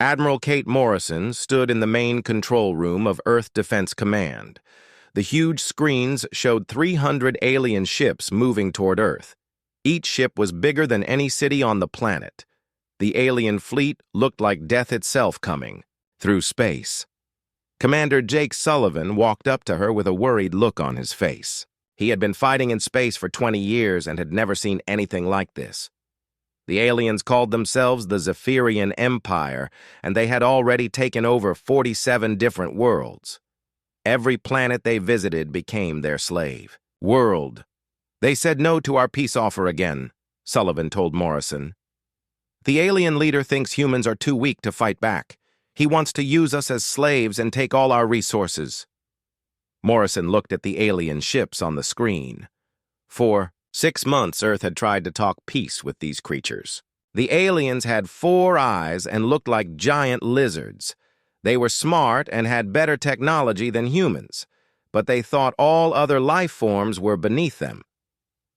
Admiral Kate Morrison stood in the main control room of Earth Defense Command. The huge screens showed 300 alien ships moving toward Earth. Each ship was bigger than any city on the planet. The alien fleet looked like death itself coming through space. Commander Jake Sullivan walked up to her with a worried look on his face. He had been fighting in space for 20 years and had never seen anything like this. The aliens called themselves the Zephyrian Empire, and they had already taken over 47 different worlds. Every planet they visited became their slave. World. They said no to our peace offer again, Sullivan told Morrison. The alien leader thinks humans are too weak to fight back. He wants to use us as slaves and take all our resources. Morrison looked at the alien ships on the screen. For 6 months, Earth had tried to talk peace with these creatures. The aliens had 4 eyes and looked like giant lizards. They were smart and had better technology than humans, but they thought all other life forms were beneath them.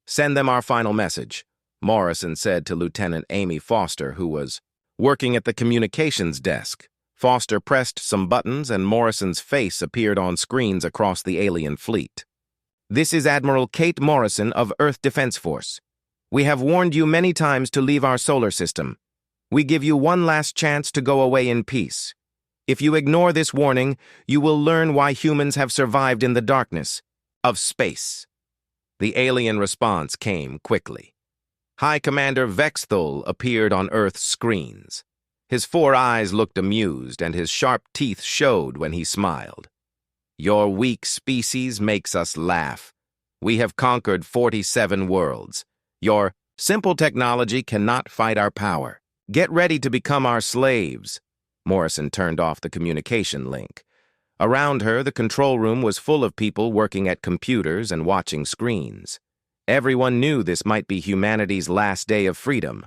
"Send them our final message," Morrison said to Lieutenant Amy Foster, who was working at the communications desk. Foster pressed some buttons and Morrison's face appeared on screens across the alien fleet. "This is Admiral Kate Morrison of Earth Defense Force. We have warned you many times to leave our solar system. We give you one last chance to go away in peace. If you ignore this warning, you will learn why humans have survived in the darkness of space." The alien response came quickly. High Commander Vexthul appeared on Earth's screens. His 4 eyes looked amused, and his sharp teeth showed when he smiled. "Your weak species makes us laugh. We have conquered 47 worlds. Your simple technology cannot fight our power. Get ready to become our slaves." Morrison turned off the communication link. Around her, the control room was full of people working at computers and watching screens. Everyone knew this might be humanity's last day of freedom.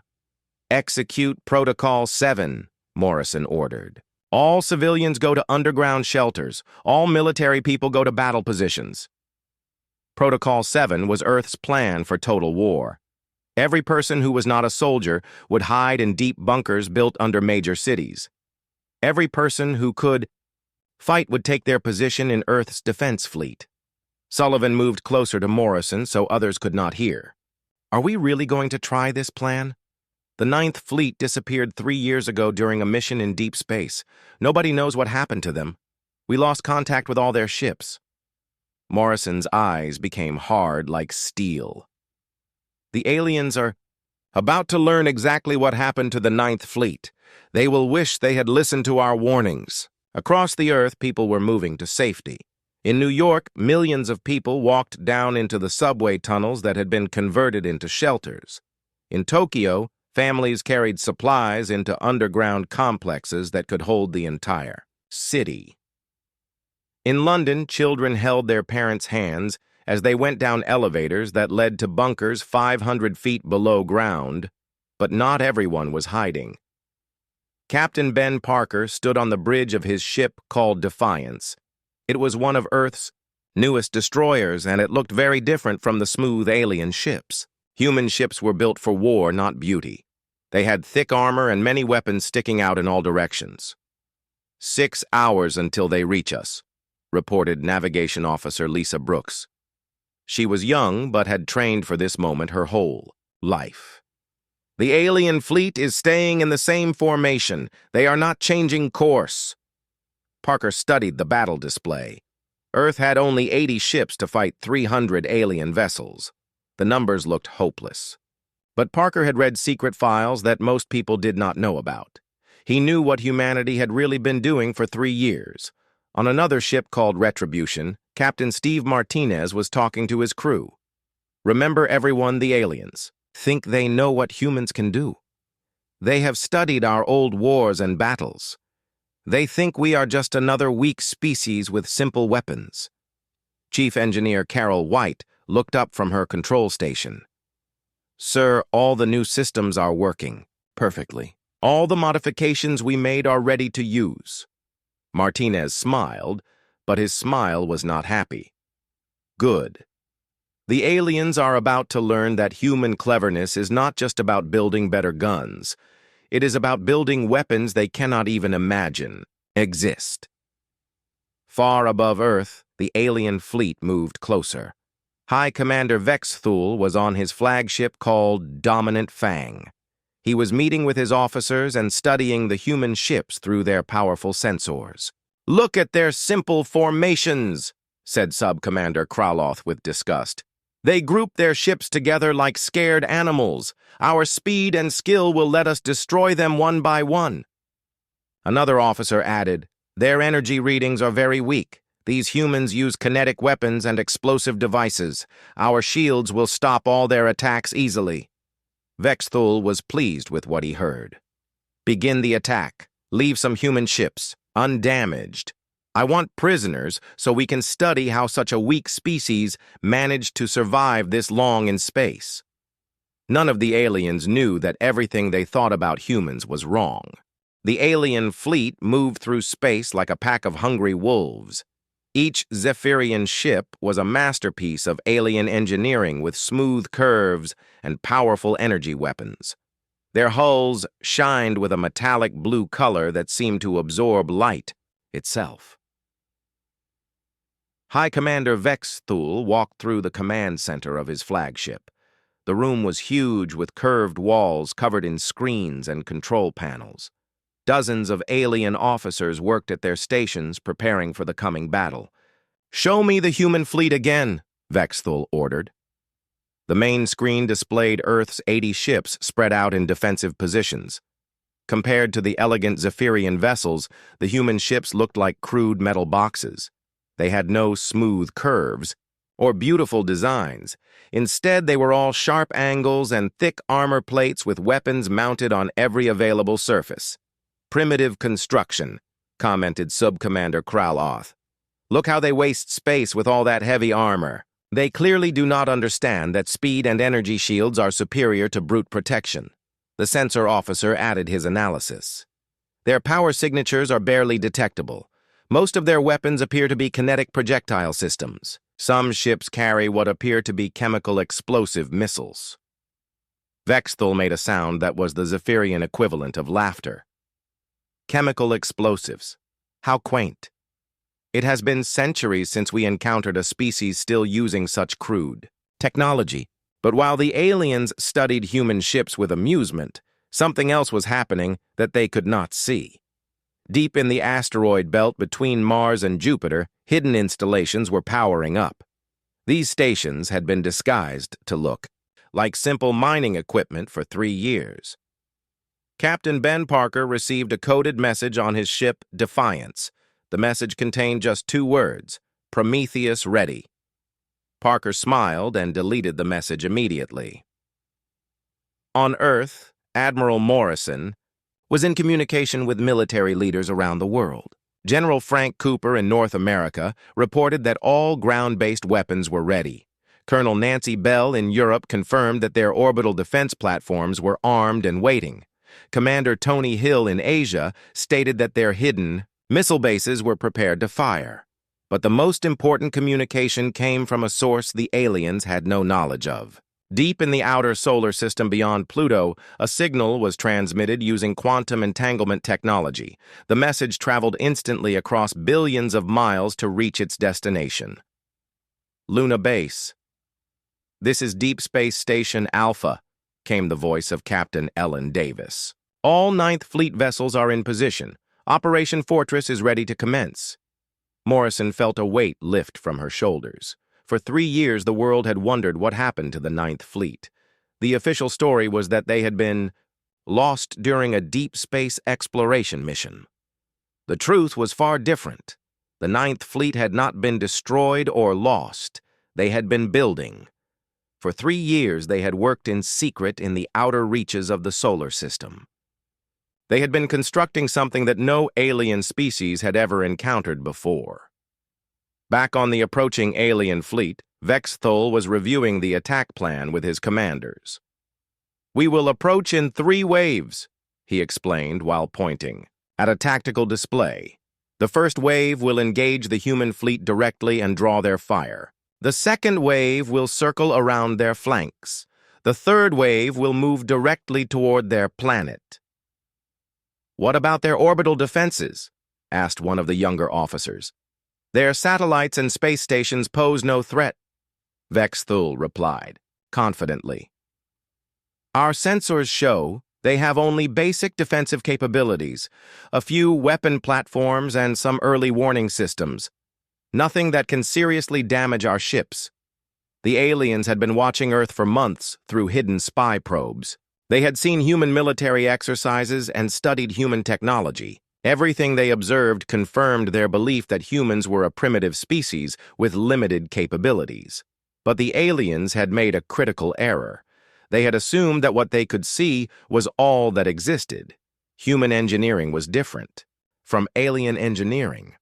"Execute Protocol 7, Morrison ordered. "All civilians go to underground shelters. All military people go to battle positions." Protocol 7 was Earth's plan for total war. Every person who was not a soldier would hide in deep bunkers built under major cities. Every person who could fight would take their position in Earth's defense fleet. Sullivan moved closer to Morrison so others could not hear. "Are we really going to try this plan? The 9th Fleet disappeared 3 years ago during a mission in deep space. Nobody knows what happened to them. We lost contact with all their ships." Morrison's eyes became hard like steel. "The aliens are about to learn exactly what happened to the 9th Fleet. They will wish they had listened to our warnings." Across the Earth, people were moving to safety. In New York, millions of people walked down into the subway tunnels that had been converted into shelters. In Tokyo, families carried supplies into underground complexes that could hold the entire city. In London, children held their parents' hands as they went down elevators that led to bunkers 500 feet below ground, but not everyone was hiding. Captain Ben Parker stood on the bridge of his ship called Defiance. It was one of Earth's newest destroyers, and it looked very different from the smooth alien ships. Human ships were built for war, not beauty. They had thick armor and many weapons sticking out in all directions. 6 hours until they reach us, reported Navigation Officer Lisa Brooks. She was young, but had trained for this moment her whole life. "The alien fleet is staying in the same formation. They are not changing course." Parker studied the battle display. Earth had only 80 ships to fight 300 alien vessels. The numbers looked hopeless. But Parker had read secret files that most people did not know about. He knew what humanity had really been doing for 3 years. On another ship called Retribution, Captain Steve Martinez was talking to his crew. "Remember, everyone, the aliens think they know what humans can do. They have studied our old wars and battles. They think we are just another weak species with simple weapons." Chief Engineer Carol White looked up from her control station. "Sir, all the new systems are working perfectly. All the modifications we made are ready to use." Martinez smiled, but his smile was not happy. "Good. The aliens are about to learn that human cleverness is not just about building better guns. It is about building weapons they cannot even imagine exist. Far above Earth, the alien fleet moved closer. High Commander Vexthul was on his flagship called Dominant Fang. He was meeting with his officers and studying the human ships through their powerful sensors. "Look at their simple formations," said Sub-Commander Kraloth with disgust. "They group their ships together like scared animals. Our speed and skill will let us destroy them one by one." Another officer added, "Their energy readings are very weak. These humans use kinetic weapons and explosive devices. Our shields will stop all their attacks easily." Vexthul was pleased with what he heard. "Begin the attack. Leave some human ships, undamaged. I want prisoners so we can study how such a weak species managed to survive this long in space." None of the aliens knew that everything they thought about humans was wrong. The alien fleet moved through space like a pack of hungry wolves. Each Zephyrian ship was a masterpiece of alien engineering with smooth curves and powerful energy weapons. Their hulls shined with a metallic blue color that seemed to absorb light itself. High Commander Vexthul walked through the command center of his flagship. The room was huge with curved walls covered in screens and control panels. Dozens of alien officers worked at their stations preparing for the coming battle. "Show me the human fleet again," Vexthul ordered. The main screen displayed Earth's 80 ships spread out in defensive positions. Compared to the elegant Zephyrian vessels, the human ships looked like crude metal boxes. They had no smooth curves or beautiful designs. Instead, they were all sharp angles and thick armor plates with weapons mounted on every available surface. "Primitive construction," commented Sub-Commander Kraloth. "Look how they waste space with all that heavy armor. They clearly do not understand that speed and energy shields are superior to brute protection." The sensor officer added his analysis. "Their power signatures are barely detectable. Most of their weapons appear to be kinetic projectile systems. Some ships carry what appear to be chemical explosive missiles." Vexthul made a sound that was the Zephyrian equivalent of laughter. Chemical explosives. How quaint. It has been centuries since we encountered a species still using such crude technology. But while the aliens studied human ships with amusement, something else was happening that they could not see. Deep in the asteroid belt between Mars and Jupiter, hidden installations were powering up. These stations had been disguised to look like simple mining equipment for 3 years. Captain Ben Parker received a coded message on his ship, Defiance. The message contained just 2 words, "Prometheus ready." Parker smiled and deleted the message immediately. On Earth, Admiral Morrison was in communication with military leaders around the world. General Frank Cooper in North America reported that all ground-based weapons were ready. Colonel Nancy Bell in Europe confirmed that their orbital defense platforms were armed and waiting. Commander Tony Hill in Asia stated that their hidden missile bases were prepared to fire. But the most important communication came from a source the aliens had no knowledge of. Deep in the outer solar system beyond Pluto, a signal was transmitted using quantum entanglement technology. The message traveled instantly across billions of miles to reach its destination. Luna Base. "This is Deep Space Station Alpha," came the voice of Captain Ellen Davis. "All 9th Fleet vessels are in position. Operation Fortress is ready to commence." Morrison felt a weight lift from her shoulders. For 3 years, the world had wondered what happened to the 9th Fleet. The official story was that they had been lost during a deep space exploration mission. The truth was far different. The 9th Fleet had not been destroyed or lost. They had been building. For 3 years, they had worked in secret in the outer reaches of the solar system. They had been constructing something that no alien species had ever encountered before. Back on the approaching alien fleet, Vexthul was reviewing the attack plan with his commanders. "We will approach in 3 waves, he explained while pointing at a tactical display. "The first wave will engage the human fleet directly and draw their fire. The second wave will circle around their flanks. The third wave will move directly toward their planet." "What about their orbital defenses?" asked one of the younger officers. "Their satellites and space stations pose no threat," Vexthul replied, confidently. "Our sensors show they have only basic defensive capabilities, a few weapon platforms and some early warning systems. Nothing that can seriously damage our ships." The aliens had been watching Earth for months through hidden spy probes. They had seen human military exercises and studied human technology. Everything they observed confirmed their belief that humans were a primitive species with limited capabilities. But the aliens had made a critical error. They had assumed that what they could see was all that existed. Human engineering was different from alien engineering.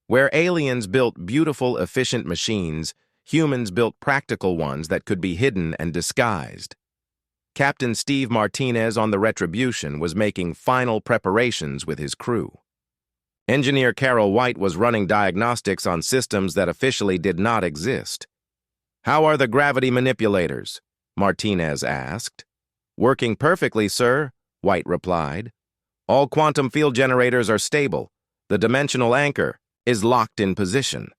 Where aliens built beautiful, efficient machines, humans built practical ones that could be hidden and disguised. Captain Steve Martinez on the Retribution was making final preparations with his crew. Engineer Carol White was running diagnostics on systems that officially did not exist. "How are the gravity manipulators?" Martinez asked. "Working perfectly, sir," White replied. "All quantum field generators are stable. The dimensional anchor is locked in position."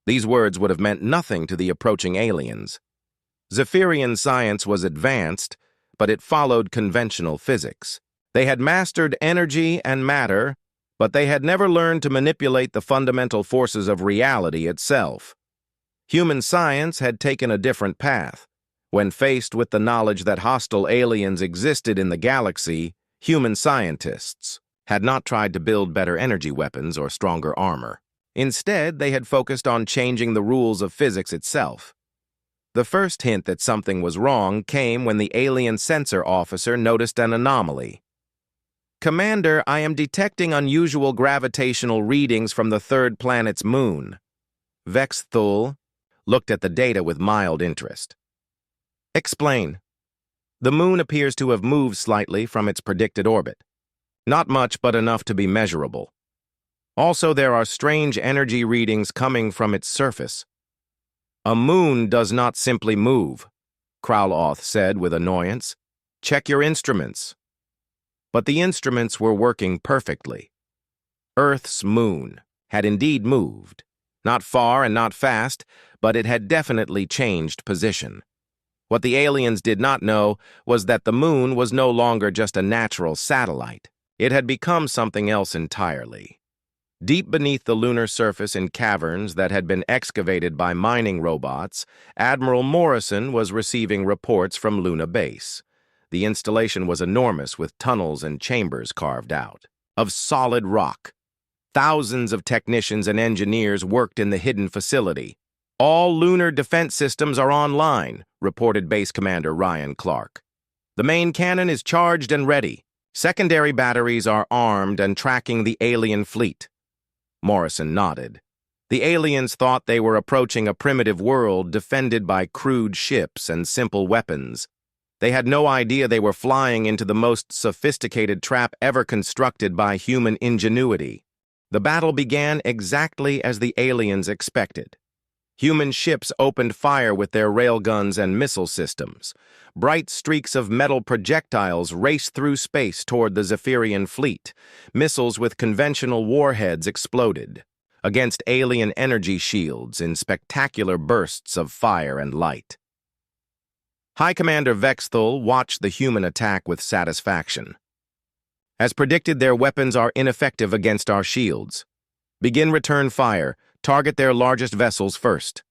These words would have meant nothing to the approaching aliens. Zephyrian science was advanced, but it followed conventional physics. They had mastered energy and matter, but they had never learned to manipulate the fundamental forces of reality itself. Human science had taken a different path. When faced with the knowledge that hostile aliens existed in the galaxy, human scientists had not tried to build better energy weapons or stronger armor. Instead, they had focused on changing the rules of physics itself. The first hint that something was wrong came when the alien sensor officer noticed an anomaly. "Commander, I am detecting unusual gravitational readings from the third planet's moon." Vexthul looked at the data with mild interest. "Explain." "The moon appears to have moved slightly from its predicted orbit. Not much, but enough to be measurable. Also, there are strange energy readings coming from its surface." "A moon does not simply move," Krauloth said with annoyance. "Check your instruments." But the instruments were working perfectly. Earth's moon had indeed moved. Not far and not fast, but it had definitely changed position. What the aliens did not know was that the moon was no longer just a natural satellite. It had become something else entirely. Deep beneath the lunar surface in caverns that had been excavated by mining robots, Admiral Morrison was receiving reports from Luna Base. The installation was enormous, with tunnels and chambers carved out of solid rock. Thousands of technicians and engineers worked in the hidden facility. "All lunar defense systems are online," reported Base Commander Ryan Clark. "The main cannon is charged and ready. Secondary batteries are armed and tracking the alien fleet." Morrison nodded. The aliens thought they were approaching a primitive world defended by crude ships and simple weapons. They had no idea they were flying into the most sophisticated trap ever constructed by human ingenuity. The battle began exactly as the aliens expected. Human ships opened fire with their railguns and missile systems. Bright streaks of metal projectiles raced through space toward the Zephyrian fleet. Missiles with conventional warheads exploded against alien energy shields in spectacular bursts of fire and light. High Commander Vexthul watched the human attack with satisfaction. "As predicted, their weapons are ineffective against our shields. Begin return fire. Target their largest vessels first."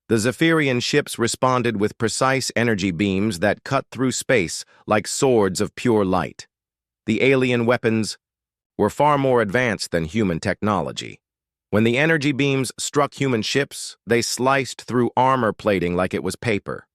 The Zephyrian ships responded with precise energy beams that cut through space like swords of pure light. The alien weapons were far more advanced than human technology. When the energy beams struck human ships, they sliced through armor plating like it was paper.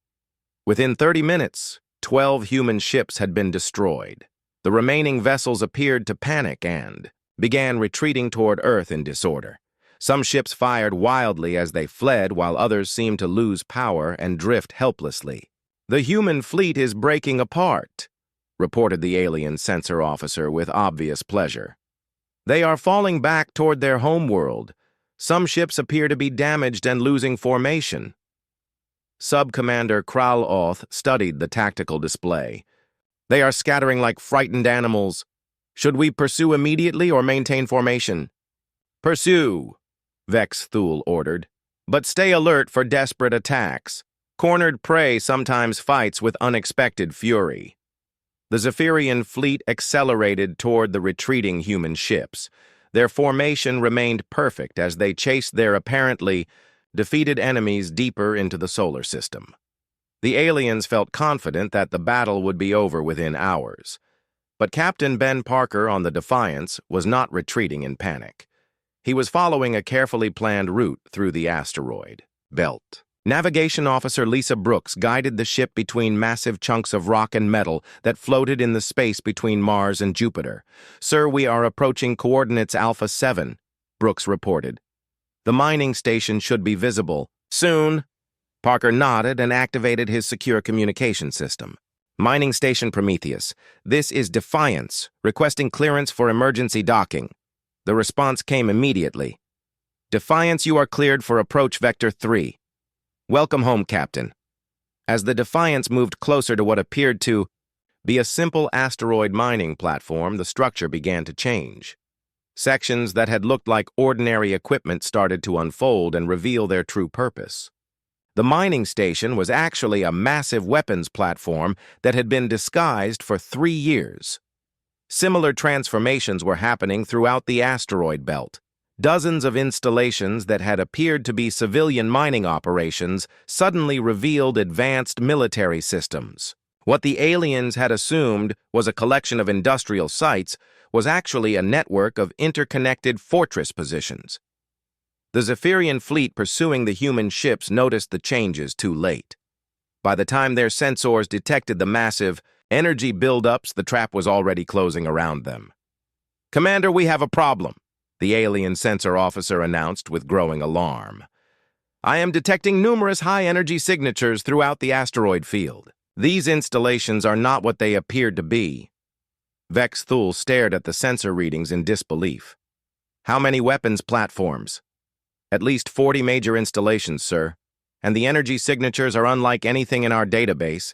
Within 30 minutes, 12 human ships had been destroyed. The remaining vessels appeared to panic and began retreating toward Earth in disorder. Some ships fired wildly as they fled, while others seemed to lose power and drift helplessly. "The human fleet is breaking apart," reported the alien sensor officer with obvious pleasure. "They are falling back toward their homeworld. Some ships appear to be damaged and losing formation." Sub-Commander Krauloth studied the tactical display. "They are scattering like frightened animals." Should we pursue immediately or maintain formation? Pursue, Vex Thul ordered. But stay alert for desperate attacks. Cornered prey sometimes fights with unexpected fury. The Zephyrian fleet accelerated toward the retreating human ships. Their formation remained perfect as they chased their apparently defeated enemies deeper into the solar system. The aliens felt confident that the battle would be over within hours. But Captain Ben Parker on the Defiance was not retreating in panic. He was following a carefully planned route through the asteroid belt. Navigation Officer Lisa Brooks guided the ship between massive chunks of rock and metal that floated in the space between Mars and Jupiter. "Sir, we are approaching coordinates Alpha 7, Brooks reported. "The mining station should be visible soon." Parker nodded and activated his secure communication system. "Mining Station Prometheus, this is Defiance, requesting clearance for emergency docking." The response came immediately. "Defiance, you are cleared for approach Vector 3. Welcome home, Captain." As the Defiance moved closer to what appeared to be a simple asteroid mining platform, the structure began to change. Sections that had looked like ordinary equipment started to unfold and reveal their true purpose. The mining station was actually a massive weapons platform that had been disguised for 3 years. Similar transformations were happening throughout the asteroid belt. Dozens of installations that had appeared to be civilian mining operations suddenly revealed advanced military systems. What the aliens had assumed was a collection of industrial sites was actually a network of interconnected fortress positions. The Zephyrian fleet pursuing the human ships noticed the changes too late. By the time their sensors detected the massive energy buildups, the trap was already closing around them. "Commander, we have a problem," the alien sensor officer announced with growing alarm. "I am detecting numerous high-energy signatures throughout the asteroid field. These installations are not what they appeared to be." Vex Thul stared at the sensor readings in disbelief. "How many weapons platforms?" "At least 40 major installations, sir. And the energy signatures are unlike anything in our database.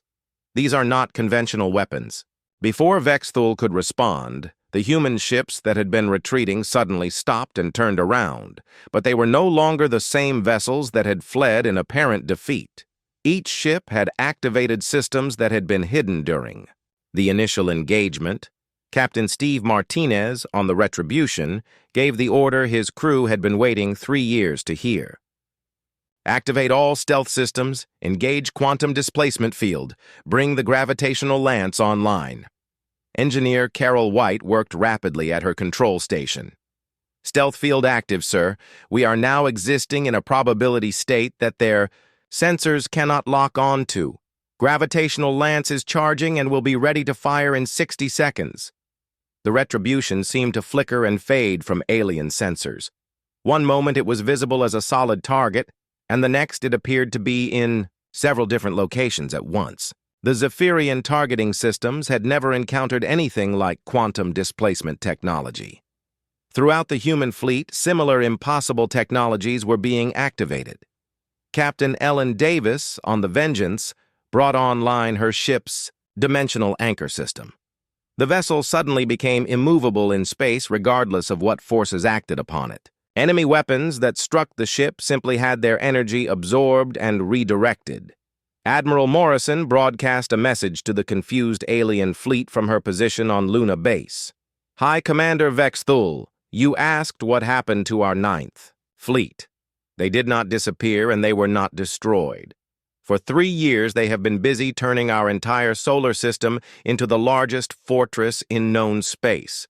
These are not conventional weapons." Before Vex Thul could respond, the human ships that had been retreating suddenly stopped and turned around, but they were no longer the same vessels that had fled in apparent defeat. Each ship had activated systems that had been hidden during the initial engagement. Captain Steve Martinez, on the Retribution, gave the order his crew had been waiting 3 years to hear. "Activate all stealth systems, engage quantum displacement field, bring the gravitational lance online." Engineer Carol White worked rapidly at her control station. "Stealth field active, sir. We are now existing in a probability state that their sensors cannot lock onto. Gravitational lance is charging and will be ready to fire in 60 seconds. The Retribution seemed to flicker and fade from alien sensors. One moment it was visible as a solid target, and the next it appeared to be in several different locations at once. The Zephyrian targeting systems had never encountered anything like quantum displacement technology. Throughout the human fleet, similar impossible technologies were being activated. Captain Ellen Davis, on the Vengeance, brought online her ship's dimensional anchor system. The vessel suddenly became immovable in space regardless of what forces acted upon it. Enemy weapons that struck the ship simply had their energy absorbed and redirected. Admiral Morrison broadcast a message to the confused alien fleet from her position on Luna Base. "High Commander Vex Thul, you asked what happened to our 9th Fleet. They did not disappear and they were not destroyed. For 3 years, they have been busy turning our entire solar system into the largest fortress in known space."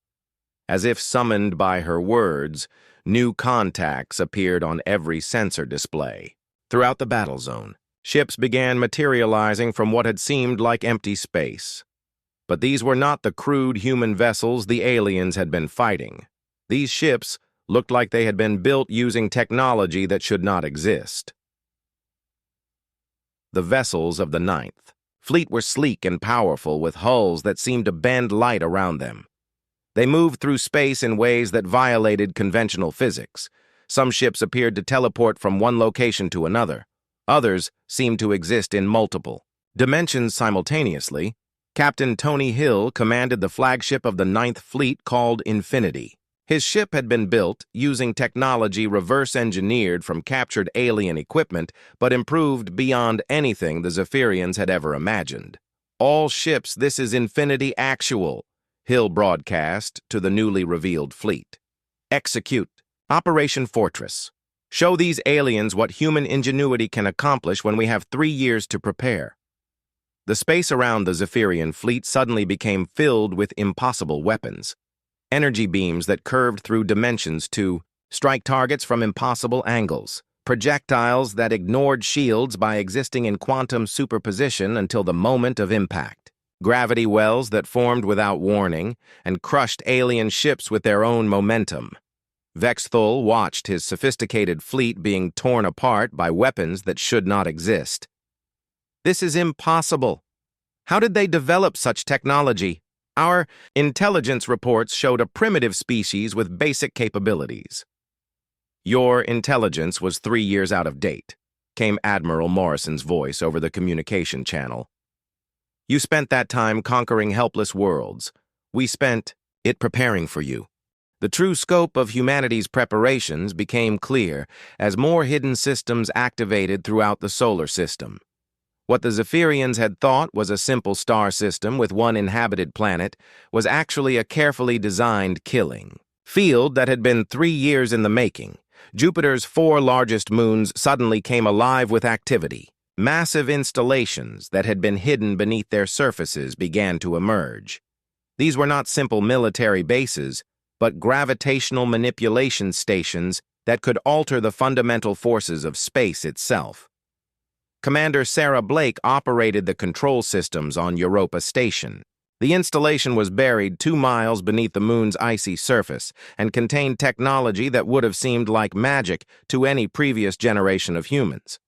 As if summoned by her words, new contacts appeared on every sensor display. Throughout the battle zone, ships began materializing from what had seemed like empty space. But these were not the crude human vessels the aliens had been fighting. These ships looked like they had been built using technology that should not exist. The vessels of the 9th Fleet were sleek and powerful, with hulls that seemed to bend light around them. They moved through space in ways that violated conventional physics. Some ships appeared to teleport from one location to another. Others seemed to exist in multiple dimensions simultaneously. Captain Tony Hill commanded the flagship of the Ninth Fleet called Infinity. His ship had been built using technology reverse-engineered from captured alien equipment, but improved beyond anything the Zephyrians had ever imagined. "All ships, this is Infinity Actual," Hill broadcast to the newly revealed fleet. "Execute. Operation Fortress. Show these aliens what human ingenuity can accomplish when we have 3 years to prepare." The space around the Zephyrian fleet suddenly became filled with impossible weapons. Energy beams that curved through dimensions to strike targets from impossible angles. Projectiles that ignored shields by existing in quantum superposition until the moment of impact. Gravity wells that formed without warning and crushed alien ships with their own momentum. Vexthul watched his sophisticated fleet being torn apart by weapons that should not exist. "This is impossible. How did they develop such technology? Our intelligence reports showed a primitive species with basic capabilities." "Your intelligence was 3 years out of date," came Admiral Morrison's voice over the communication channel. "You spent that time conquering helpless worlds. We spent it preparing for you." The true scope of humanity's preparations became clear as more hidden systems activated throughout the solar system. What the Zephyrians had thought was a simple star system with one inhabited planet was actually a carefully designed killing field that had been 3 years in the making. Jupiter's 4 largest moons suddenly came alive with activity. Massive installations that had been hidden beneath their surfaces began to emerge. These were not simple military bases, but gravitational manipulation stations that could alter the fundamental forces of space itself. Commander Sarah Blake operated the control systems on Europa Station. The installation was buried 2 miles beneath the moon's icy surface and contained technology that would have seemed like magic to any previous generation of humans.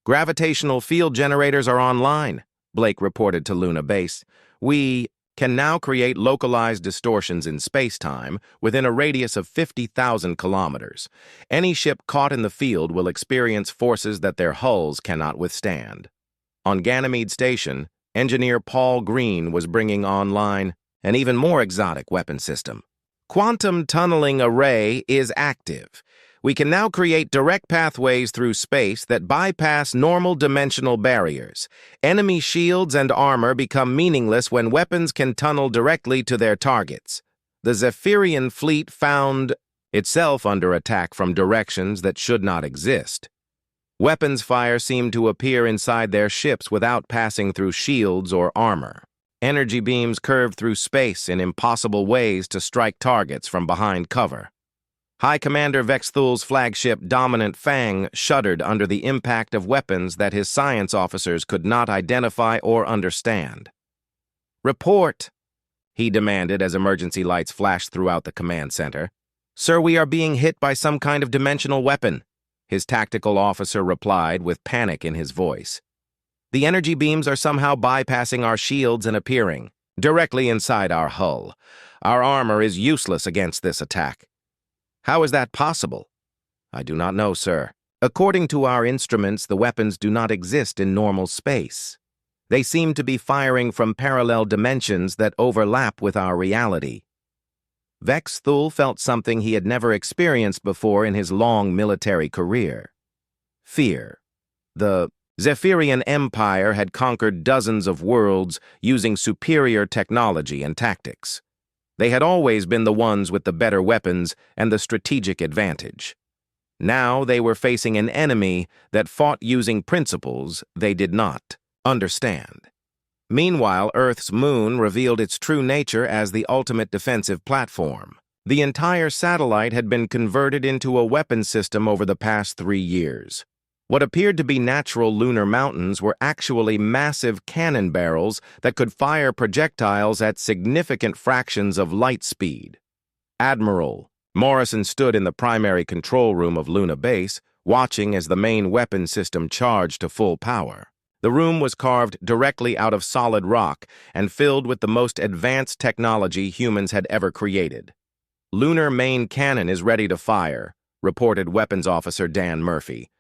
"Gravitational field generators are online," Blake reported to Luna Base. "We can now create localized distortions in space-time within a radius of 50,000 kilometers. Any ship caught in the field will experience forces that their hulls cannot withstand." On Ganymede Station, engineer Paul Green was bringing online an even more exotic weapon system. "Quantum tunneling array is active. We can now create direct pathways through space that bypass normal dimensional barriers. Enemy shields and armor become meaningless when weapons can tunnel directly to their targets." The Zephyrian fleet found itself under attack from directions that should not exist. Weapons fire seemed to appear inside their ships without passing through shields or armor. Energy beams curved through space in impossible ways to strike targets from behind cover. High Commander Vexthul's flagship Dominant Fang shuddered under the impact of weapons that his science officers could not identify or understand. "Report," he demanded as emergency lights flashed throughout the command center. "Sir, we are being hit by some kind of dimensional weapon," his tactical officer replied with panic in his voice. "The energy beams are somehow bypassing our shields and appearing directly inside our hull. Our armor is useless against this attack." "How is that possible?" "I do not know, sir. According to our instruments, the weapons do not exist in normal space. They seem to be firing from parallel dimensions that overlap with our reality." Vexthul felt something he had never experienced before in his long military career. Fear. The Zephyrian Empire had conquered dozens of worlds using superior technology and tactics. They had always been the ones with the better weapons and the strategic advantage. Now they were facing an enemy that fought using principles they did not understand. Meanwhile, Earth's moon revealed its true nature as the ultimate defensive platform. The entire satellite had been converted into a weapon system over the past 3 years. What appeared to be natural lunar mountains were actually massive cannon barrels that could fire projectiles at significant fractions of light speed. Admiral Morrison stood in the primary control room of Luna Base, watching as the main weapon system charged to full power. The room was carved directly out of solid rock and filled with the most advanced technology humans had ever created. "Lunar main cannon is ready to fire," reported Weapons Officer Dan Murphy.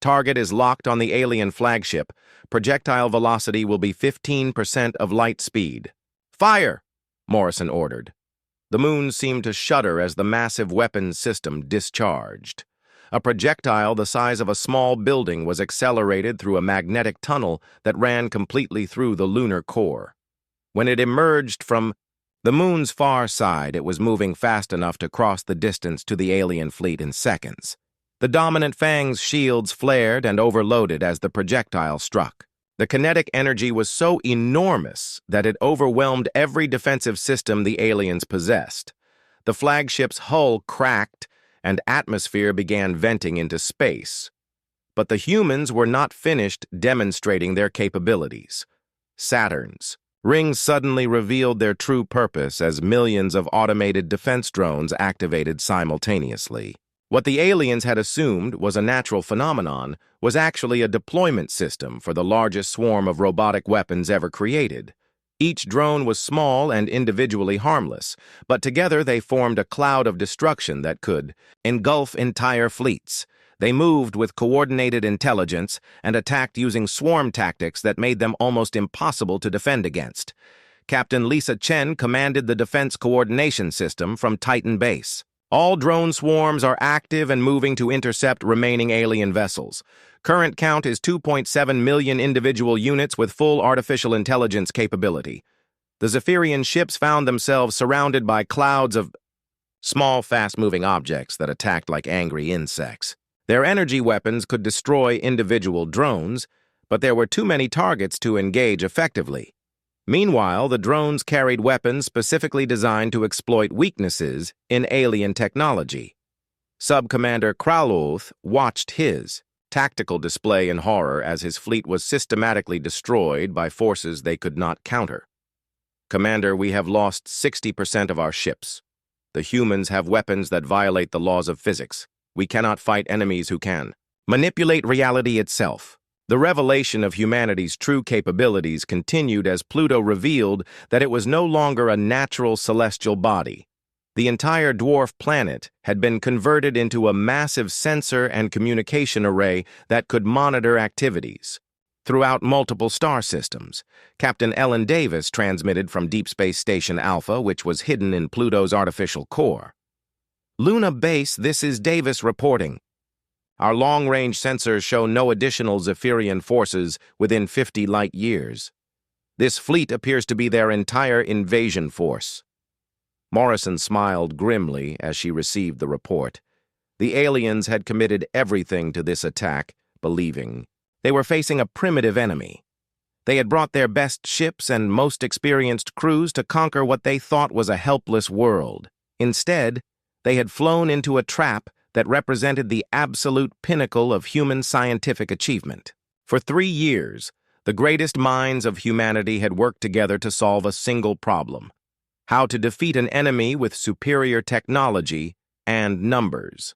Target is locked on the alien flagship. Projectile velocity will be 15% of light speed. Fire! Morrison ordered. The moon seemed to shudder as the massive weapons system discharged. A projectile the size of a small building was accelerated through a magnetic tunnel that ran completely through the lunar core. When it emerged from the moon's far side, it was moving fast enough to cross the distance to the alien fleet in seconds. The dominant Fang's shields flared and overloaded as the projectile struck. The kinetic energy was so enormous that it overwhelmed every defensive system the aliens possessed. The flagship's hull cracked, and atmosphere began venting into space. But the humans were not finished demonstrating their capabilities. Saturn's rings suddenly revealed their true purpose as millions of automated defense drones activated simultaneously. What the aliens had assumed was a natural phenomenon was actually a deployment system for the largest swarm of robotic weapons ever created. Each drone was small and individually harmless, but together they formed a cloud of destruction that could engulf entire fleets. They moved with coordinated intelligence and attacked using swarm tactics that made them almost impossible to defend against. Captain Lisa Chen commanded the Defense Coordination System from Titan Base. All drone swarms are active and moving to intercept remaining alien vessels. Current count is 2.7 million individual units with full artificial intelligence capability. The Zephyrian ships found themselves surrounded by clouds of small, fast-moving objects that attacked like angry insects. Their energy weapons could destroy individual drones, but there were too many targets to engage effectively. Meanwhile, the drones carried weapons specifically designed to exploit weaknesses in alien technology. Sub-Commander Kraloth watched his tactical display in horror as his fleet was systematically destroyed by forces they could not counter. Commander, we have lost 60% of our ships. The humans have weapons that violate the laws of physics. We cannot fight enemies who can manipulate reality itself. The revelation of humanity's true capabilities continued as Pluto revealed that it was no longer a natural celestial body. The entire dwarf planet had been converted into a massive sensor and communication array that could monitor activities. Throughout multiple star systems, Captain Ellen Davis transmitted from Deep Space Station Alpha, which was hidden in Pluto's artificial core. Luna Base, this is Davis reporting. Our long-range sensors show no additional Zephyrian forces within 50 light years. This fleet appears to be their entire invasion force. Morrison smiled grimly as she received the report. The aliens had committed everything to this attack, believing they were facing a primitive enemy. They had brought their best ships and most experienced crews to conquer what they thought was a helpless world. Instead, they had flown into a trap that represented the absolute pinnacle of human scientific achievement. For 3 years, the greatest minds of humanity had worked together to solve a single problem: how to defeat an enemy with superior technology and numbers.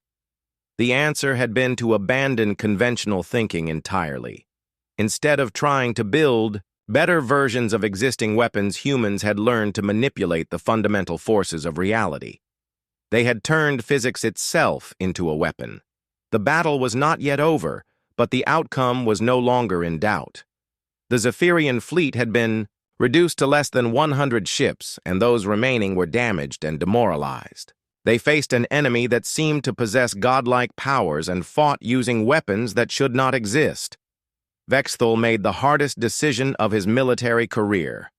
The answer had been to abandon conventional thinking entirely. Instead of trying to build better versions of existing weapons, humans had learned to manipulate the fundamental forces of reality. They had turned physics itself into a weapon. The battle was not yet over, but the outcome was no longer in doubt. The Zephyrian fleet had been reduced to less than 100 ships, and those remaining were damaged and demoralized. They faced an enemy that seemed to possess godlike powers and fought using weapons that should not exist. Vexthul made the hardest decision of his military career.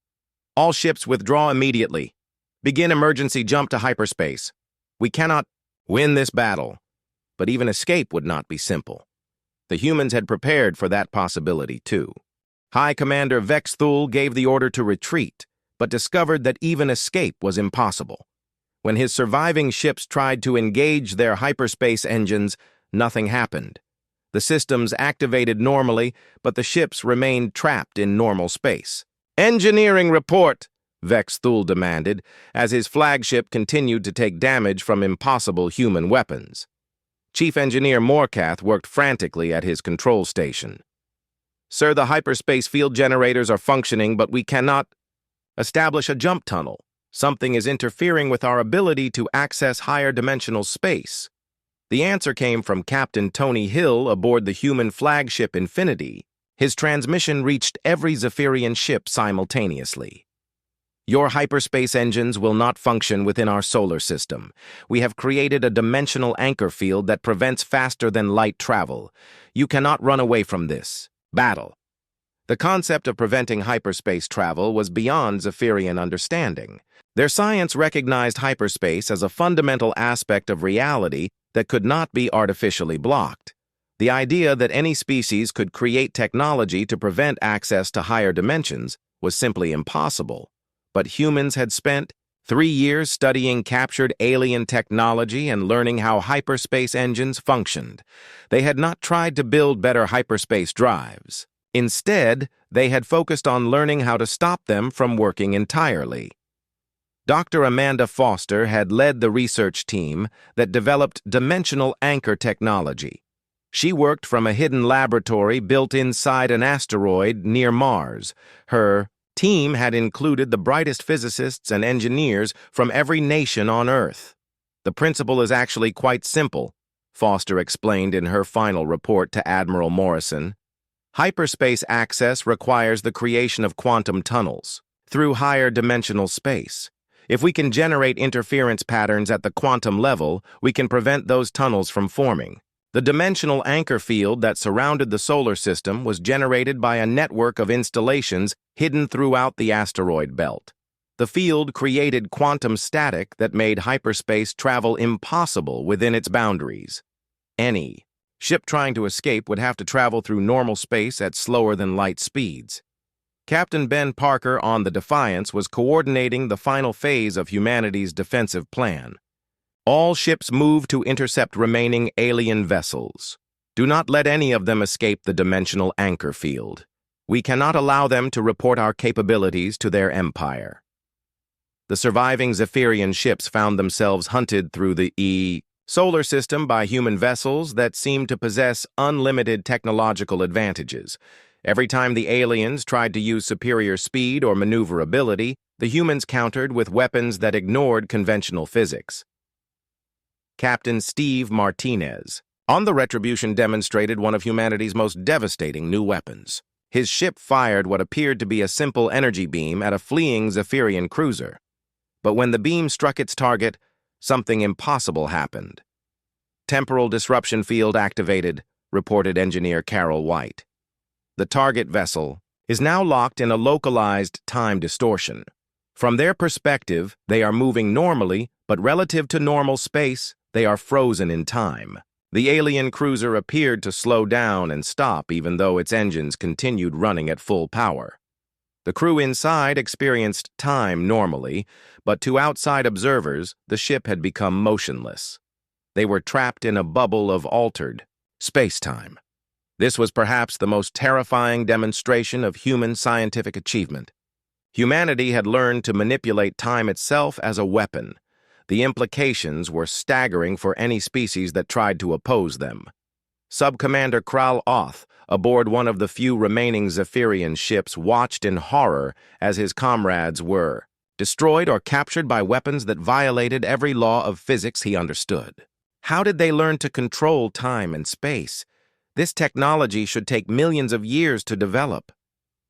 All ships withdraw immediately. Begin emergency jump to hyperspace. We cannot win this battle, but even escape would not be simple. The humans had prepared for that possibility, too. High Commander Vexthul gave the order to retreat, but discovered that even escape was impossible. When his surviving ships tried to engage their hyperspace engines, nothing happened. The systems activated normally, but the ships remained trapped in normal space. "Engineering report!" Vexthul demanded, as his flagship continued to take damage from impossible human weapons. Chief Engineer Morcath worked frantically at his control station. "Sir, the hyperspace field generators are functioning, but we cannot establish a jump tunnel. Something is interfering with our ability to access higher dimensional space." The answer came from Captain Tony Hill aboard the human flagship Infinity. His transmission reached every Zephyrian ship simultaneously. Your hyperspace engines will not function within our solar system. We have created a dimensional anchor field that prevents faster-than-light travel. You cannot run away from this. Battle. The concept of preventing hyperspace travel was beyond Zephyrian understanding. Their science recognized hyperspace as a fundamental aspect of reality that could not be artificially blocked. The idea that any species could create technology to prevent access to higher dimensions was simply impossible. But humans had spent 3 years studying captured alien technology and learning how hyperspace engines functioned. They had not tried to build better hyperspace drives. Instead, they had focused on learning how to stop them from working entirely. Dr. Amanda Foster had led the research team that developed dimensional anchor technology. She worked from a hidden laboratory built inside an asteroid near Mars. Her team had included the brightest physicists and engineers from every nation on Earth. The principle is actually quite simple, Foster explained in her final report to Admiral Morrison. Hyperspace access requires the creation of quantum tunnels through higher dimensional space. If we can generate interference patterns at the quantum level, we can prevent those tunnels from forming. The dimensional anchor field that surrounded the solar system was generated by a network of installations hidden throughout the asteroid belt. The field created quantum static that made hyperspace travel impossible within its boundaries. Any ship trying to escape would have to travel through normal space at slower-than-light speeds. Captain Ben Parker on the Defiance was coordinating the final phase of humanity's defensive plan. All ships move to intercept remaining alien vessels. Do not let any of them escape the dimensional anchor field. We cannot allow them to report our capabilities to their empire. The surviving Zephyrian ships found themselves hunted through the solar system by human vessels that seemed to possess unlimited technological advantages. Every time the aliens tried to use superior speed or maneuverability, the humans countered with weapons that ignored conventional physics. Captain Steve Martinez on the Retribution demonstrated one of humanity's most devastating new weapons. His ship fired what appeared to be a simple energy beam at a fleeing Zephyrian cruiser. But when the beam struck its target, something impossible happened. Temporal disruption field activated, reported engineer Carol White. The target vessel is now locked in a localized time distortion. From their perspective, they are moving normally, but relative to normal space, they are frozen in time. The alien cruiser appeared to slow down and stop even though its engines continued running at full power. The crew inside experienced time normally, but to outside observers, the ship had become motionless. They were trapped in a bubble of altered space-time. This was perhaps the most terrifying demonstration of human scientific achievement. Humanity had learned to manipulate time itself as a weapon. The implications were staggering for any species that tried to oppose them. Sub-Commander Kral Oth, aboard one of the few remaining Zephyrian ships, watched in horror as his comrades were destroyed or captured by weapons that violated every law of physics he understood. How did they learn to control time and space? This technology should take millions of years to develop.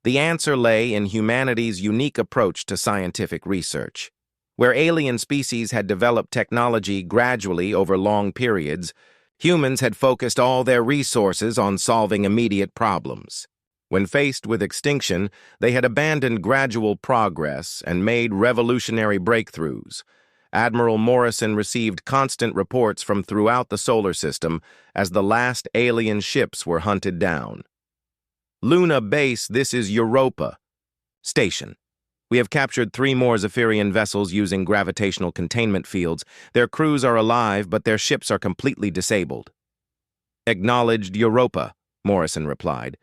The answer lay in humanity's unique approach to scientific research. Where alien species had developed technology gradually over long periods, humans had focused all their resources on solving immediate problems. When faced with extinction, they had abandoned gradual progress and made revolutionary breakthroughs. Admiral Morrison received constant reports from throughout the solar system as the last alien ships were hunted down. Luna Base, this is Europa. Station. We have captured 3 more Zephyrian vessels using gravitational containment fields. Their crews are alive, but their ships are completely disabled. Acknowledged Europa, Morrison replied.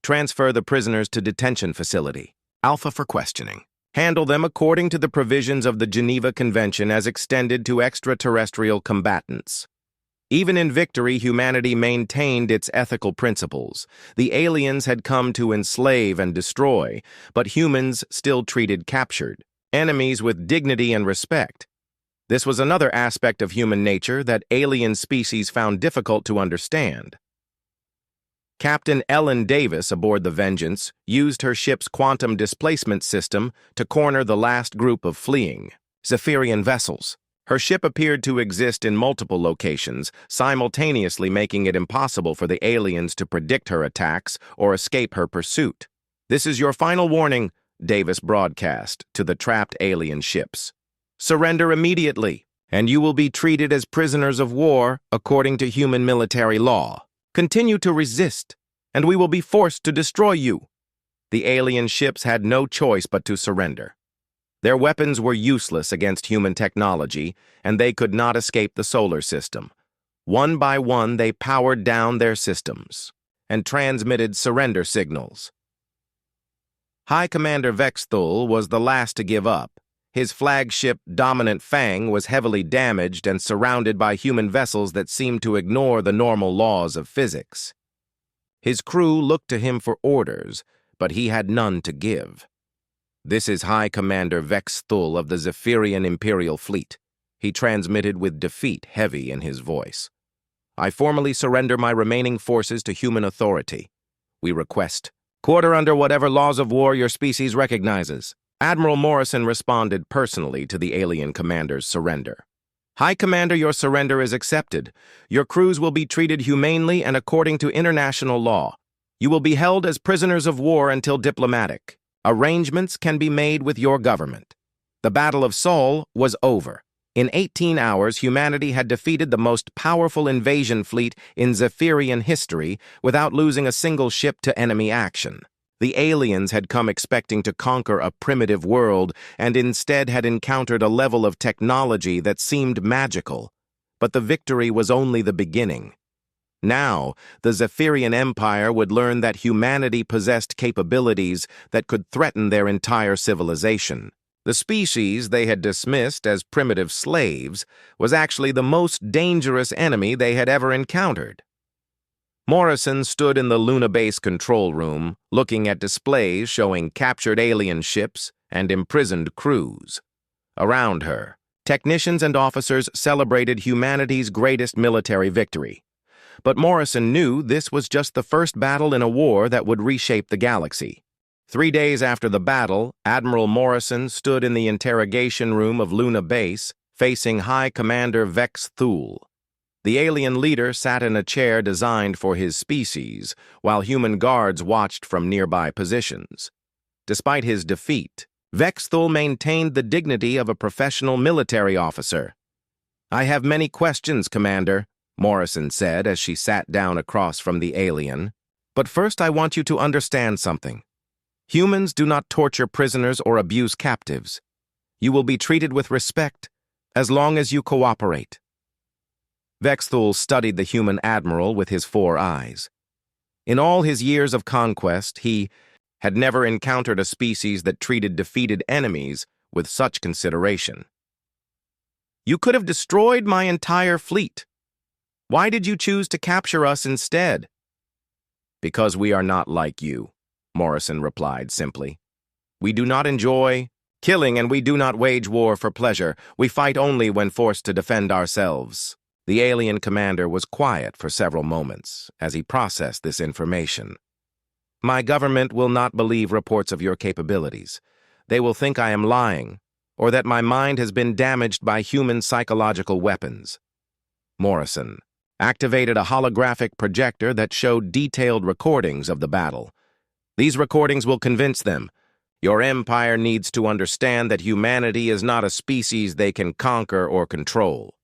Transfer the prisoners to detention facility. Alpha for questioning. Handle them according to the provisions of the Geneva Convention as extended to extraterrestrial combatants. Even in victory, humanity maintained its ethical principles. The aliens had come to enslave and destroy, but humans still treated captured enemies with dignity and respect. This was another aspect of human nature that alien species found difficult to understand. Captain Ellen Davis aboard the Vengeance used her ship's quantum displacement system to corner the last group of fleeing Zephyrian vessels. Her ship appeared to exist in multiple locations, simultaneously making it impossible for the aliens to predict her attacks or escape her pursuit. "This is your final warning," Davis broadcast to the trapped alien ships. "Surrender immediately, and you will be treated as prisoners of war according to human military law. Continue to resist, and we will be forced to destroy you." The alien ships had no choice but to surrender. Their weapons were useless against human technology, and they could not escape the solar system. One by one, they powered down their systems and transmitted surrender signals. High Commander Vexthul was the last to give up. His flagship, Dominant Fang, was heavily damaged and surrounded by human vessels that seemed to ignore the normal laws of physics. His crew looked to him for orders, but he had none to give. "This is High Commander Vexthul of the Zephyrian Imperial Fleet," he transmitted with defeat heavy in his voice. "I formally surrender my remaining forces to human authority. We request quarter under whatever laws of war your species recognizes." Admiral Morrison responded personally to the alien commander's surrender. "High Commander, your surrender is accepted. Your crews will be treated humanely and according to international law. You will be held as prisoners of war until diplomatic arrangements can be made with your government." The Battle of Sol was over. In 18 hours, humanity had defeated the most powerful invasion fleet in Zephyrian history without losing a single ship to enemy action. The aliens had come expecting to conquer a primitive world and instead had encountered a level of technology that seemed magical. But the victory was only the beginning. Now, the Zephyrian Empire would learn that humanity possessed capabilities that could threaten their entire civilization. The species they had dismissed as primitive slaves was actually the most dangerous enemy they had ever encountered. Morrison stood in the Luna Base control room, looking at displays showing captured alien ships and imprisoned crews. Around her, technicians and officers celebrated humanity's greatest military victory. But Morrison knew this was just the first battle in a war that would reshape the galaxy. 3 days after the battle, Admiral Morrison stood in the interrogation room of Luna Base, facing High Commander Vexthul. The alien leader sat in a chair designed for his species, while human guards watched from nearby positions. Despite his defeat, Vexthul maintained the dignity of a professional military officer. "I have many questions, Commander," Morrison said as she sat down across from the alien. "But first I want you to understand something. Humans do not torture prisoners or abuse captives. You will be treated with respect as long as you cooperate." Vexthul studied the human admiral with his 4 eyes. In all his years of conquest, he had never encountered a species that treated defeated enemies with such consideration. "You could have destroyed my entire fleet. Why did you choose to capture us instead?" "Because we are not like you," Morrison replied simply. "We do not enjoy killing, and we do not wage war for pleasure. We fight only when forced to defend ourselves." The alien commander was quiet for several moments as he processed this information. "My government will not believe reports of your capabilities. They will think I am lying, or that my mind has been damaged by human psychological weapons." Morrison activated a holographic projector that showed detailed recordings of the battle. "These recordings will convince them. Your empire needs to understand that humanity is not a species they can conquer or control."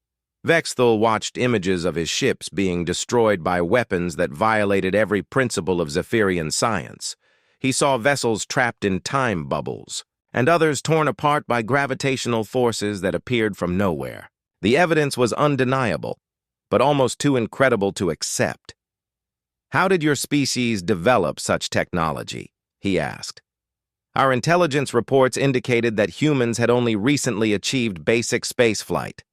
Vexthul watched images of his ships being destroyed by weapons that violated every principle of Zephyrian science. He saw vessels trapped in time bubbles, and others torn apart by gravitational forces that appeared from nowhere. The evidence was undeniable, but almost too incredible to accept. "How did your species develop such technology?" he asked. "Our intelligence reports indicated that humans had only recently achieved basic spaceflight."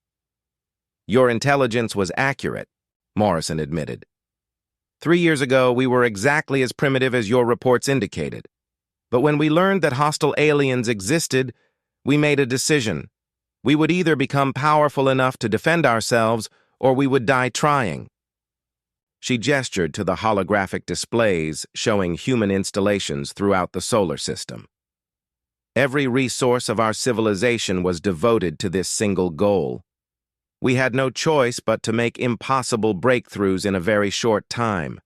"Your intelligence was accurate," Morrison admitted. 3 years ago, we were exactly as primitive as your reports indicated. But when we learned that hostile aliens existed, we made a decision. We would either become powerful enough to defend ourselves, or we would die trying. She gestured to the holographic displays showing human installations throughout the solar system. Every resource of our civilization was devoted to this single goal. We had no choice but to make impossible breakthroughs in a very short time.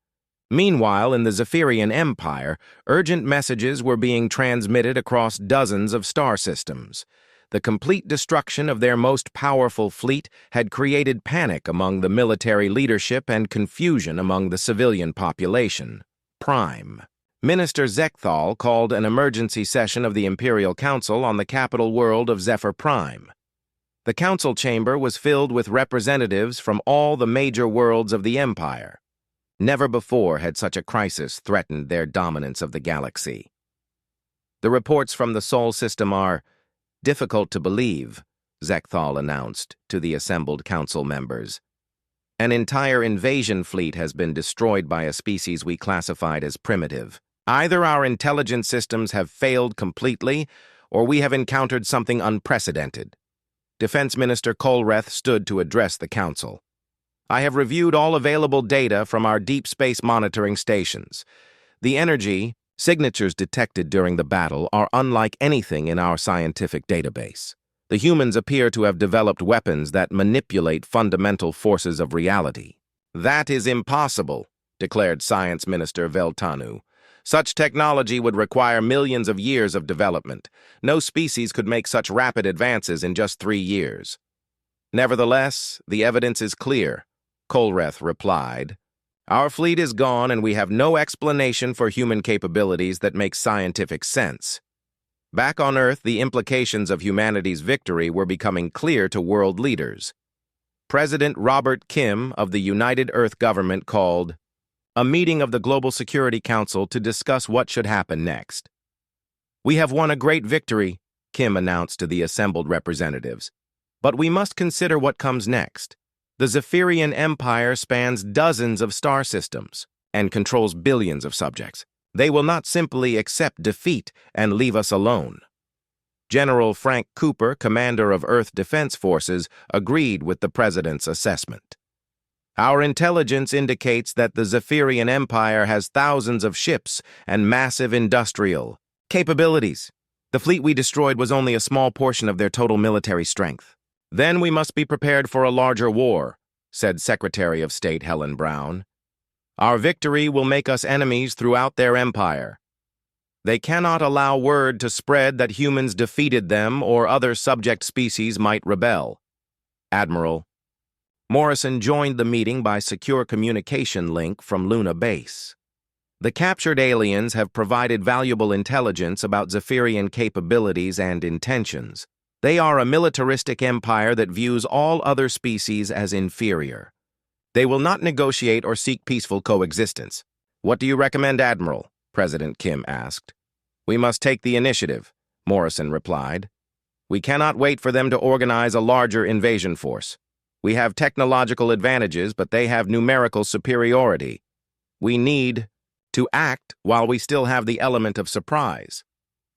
Meanwhile, in the Zephyrian Empire, urgent messages were being transmitted across dozens of star systems. The complete destruction of their most powerful fleet had created panic among the military leadership and confusion among the civilian population. Prime. Minister Zekthal called an emergency session of the Imperial Council on the capital world of Zephyr Prime. The council chamber was filled with representatives from all the major worlds of the Empire. Never before had such a crisis threatened their dominance of the galaxy. The reports from the Sol system are difficult to believe, Zekthal announced to the assembled council members. An entire invasion fleet has been destroyed by a species we classified as primitive. Either our intelligence systems have failed completely, or we have encountered something unprecedented. Defense Minister Kolreth stood to address the council. I have reviewed all available data from our deep space monitoring stations. The energy signatures detected during the battle are unlike anything in our scientific database. The humans appear to have developed weapons that manipulate fundamental forces of reality. That is impossible, declared Science Minister Veltanu. Such technology would require millions of years of development. No species could make such rapid advances in just 3 years. Nevertheless, the evidence is clear, Kolreth replied. Our fleet is gone and we have no explanation for human capabilities that make scientific sense. Back on Earth, the implications of humanity's victory were becoming clear to world leaders. President Robert Kim of the United Earth Government called a meeting of the Global Security Council to discuss what should happen next. We have won a great victory, Kim announced to the assembled representatives. But we must consider what comes next. The Zephyrian Empire spans dozens of star systems and controls billions of subjects. They will not simply accept defeat and leave us alone. General Frank Cooper, commander of Earth Defense Forces, agreed with the president's assessment. Our intelligence indicates that the Zephyrian Empire has thousands of ships and massive industrial capabilities. The fleet we destroyed was only a small portion of their total military strength. Then we must be prepared for a larger war, said Secretary of State Helen Brown. Our victory will make us enemies throughout their empire. They cannot allow word to spread that humans defeated them or other subject species might rebel. Admiral Morrison joined the meeting by secure communication link from Luna Base. The captured aliens have provided valuable intelligence about Zephyrian capabilities and intentions. They are a militaristic empire that views all other species as inferior. They will not negotiate or seek peaceful coexistence. What do you recommend, Admiral? President Kim asked. We must take the initiative, Morrison replied. We cannot wait for them to organize a larger invasion force. We have technological advantages, but they have numerical superiority. We need to act while we still have the element of surprise.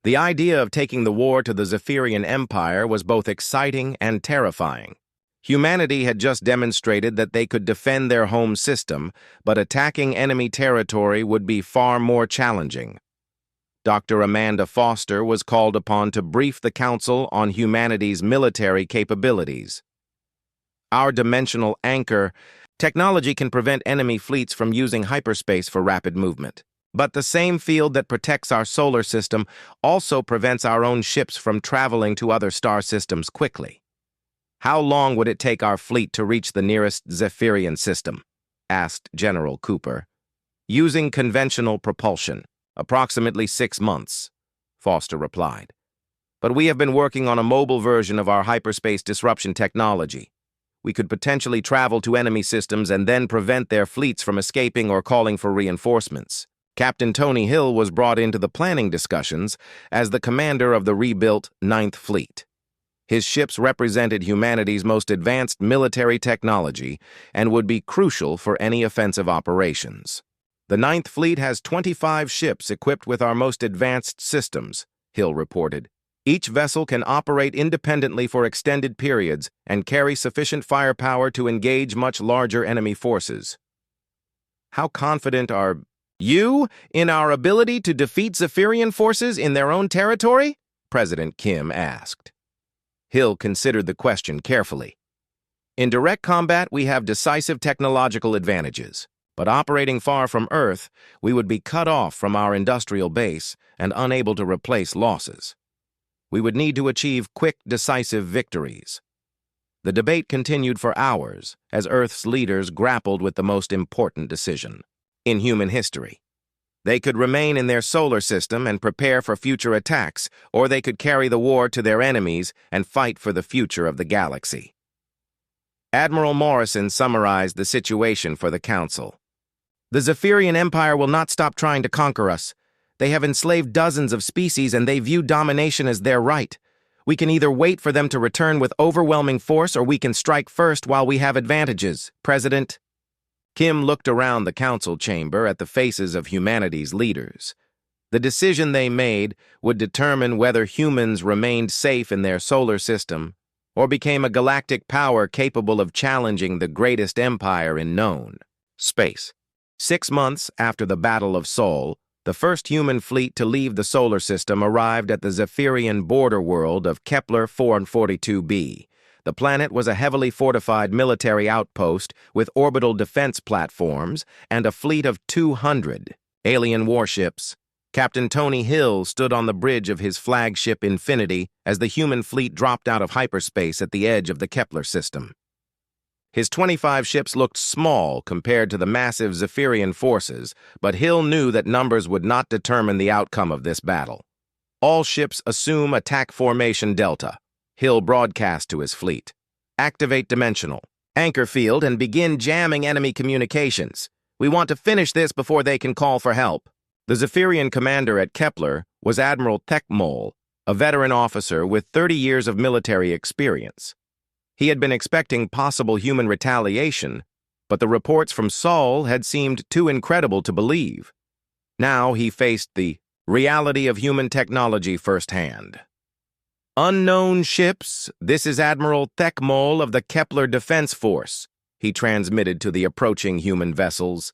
The idea of taking the war to the Zephyrian Empire was both exciting and terrifying. Humanity had just demonstrated that they could defend their home system, but attacking enemy territory would be far more challenging. Dr. Amanda Foster was called upon to brief the Council on humanity's military capabilities. Our dimensional anchor technology can prevent enemy fleets from using hyperspace for rapid movement. But the same field that protects our solar system also prevents our own ships from traveling to other star systems quickly. How long would it take our fleet to reach the nearest Zephyrian system? Asked General Cooper. Using conventional propulsion, approximately 6 months, Foster replied. But we have been working on a mobile version of our hyperspace disruption technology. We could potentially travel to enemy systems and then prevent their fleets from escaping or calling for reinforcements. Captain Tony Hill was brought into the planning discussions as the commander of the rebuilt 9th Fleet. His ships represented humanity's most advanced military technology and would be crucial for any offensive operations. The 9th Fleet has 25 ships equipped with our most advanced systems, Hill reported. Each vessel can operate independently for extended periods and carry sufficient firepower to engage much larger enemy forces. How confident are you in our ability to defeat Zephyrian forces in their own territory? President Kim asked. Hill considered the question carefully. In direct combat, we have decisive technological advantages, but operating far from Earth, we would be cut off from our industrial base and unable to replace losses. We would need to achieve quick, decisive victories. The debate continued for hours as Earth's leaders grappled with the most important decision in human history. They could remain in their solar system and prepare for future attacks, or they could carry the war to their enemies and fight for the future of the galaxy. Admiral Morrison summarized the situation for the Council. The Zephyrian Empire will not stop trying to conquer us. They have enslaved dozens of species and they view domination as their right. We can either wait for them to return with overwhelming force or we can strike first while we have advantages, President. Kim looked around the council chamber at the faces of humanity's leaders. The decision they made would determine whether humans remained safe in their solar system or became a galactic power capable of challenging the greatest empire in known space. 6 months after the Battle of Sol, the first human fleet to leave the solar system arrived at the Zephyrian border world of Kepler 442b. The planet was a heavily fortified military outpost with orbital defense platforms and a fleet of 200 alien warships. Captain Tony Hill stood on the bridge of his flagship Infinity as the human fleet dropped out of hyperspace at the edge of the Kepler system. His 25 ships looked small compared to the massive Zephyrian forces, but Hill knew that numbers would not determine the outcome of this battle. All ships assume attack formation Delta. Hill broadcast to his fleet. Activate Dimensional. Anchor field and begin jamming enemy communications. We want to finish this before they can call for help. The Zephyrian commander at Kepler was Admiral Thekmol, a veteran officer with 30 years of military experience. He had been expecting possible human retaliation, but the reports from Sol had seemed too incredible to believe. Now he faced the reality of human technology firsthand. Unknown ships, this is Admiral Thekmol of the Kepler Defense Force, he transmitted to the approaching human vessels.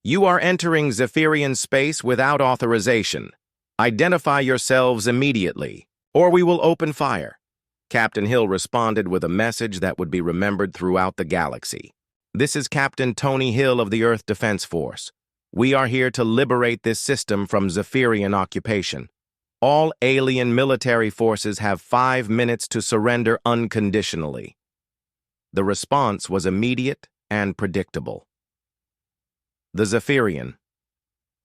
You are entering Zephyrian space without authorization. Identify yourselves immediately, or we will open fire. Captain Hill responded with a message that would be remembered throughout the galaxy. This is Captain Tony Hill of the Earth Defense Force. We are here to liberate this system from Zephyrian occupation. All alien military forces have 5 minutes to surrender unconditionally. The response was immediate and predictable. The Zephyrian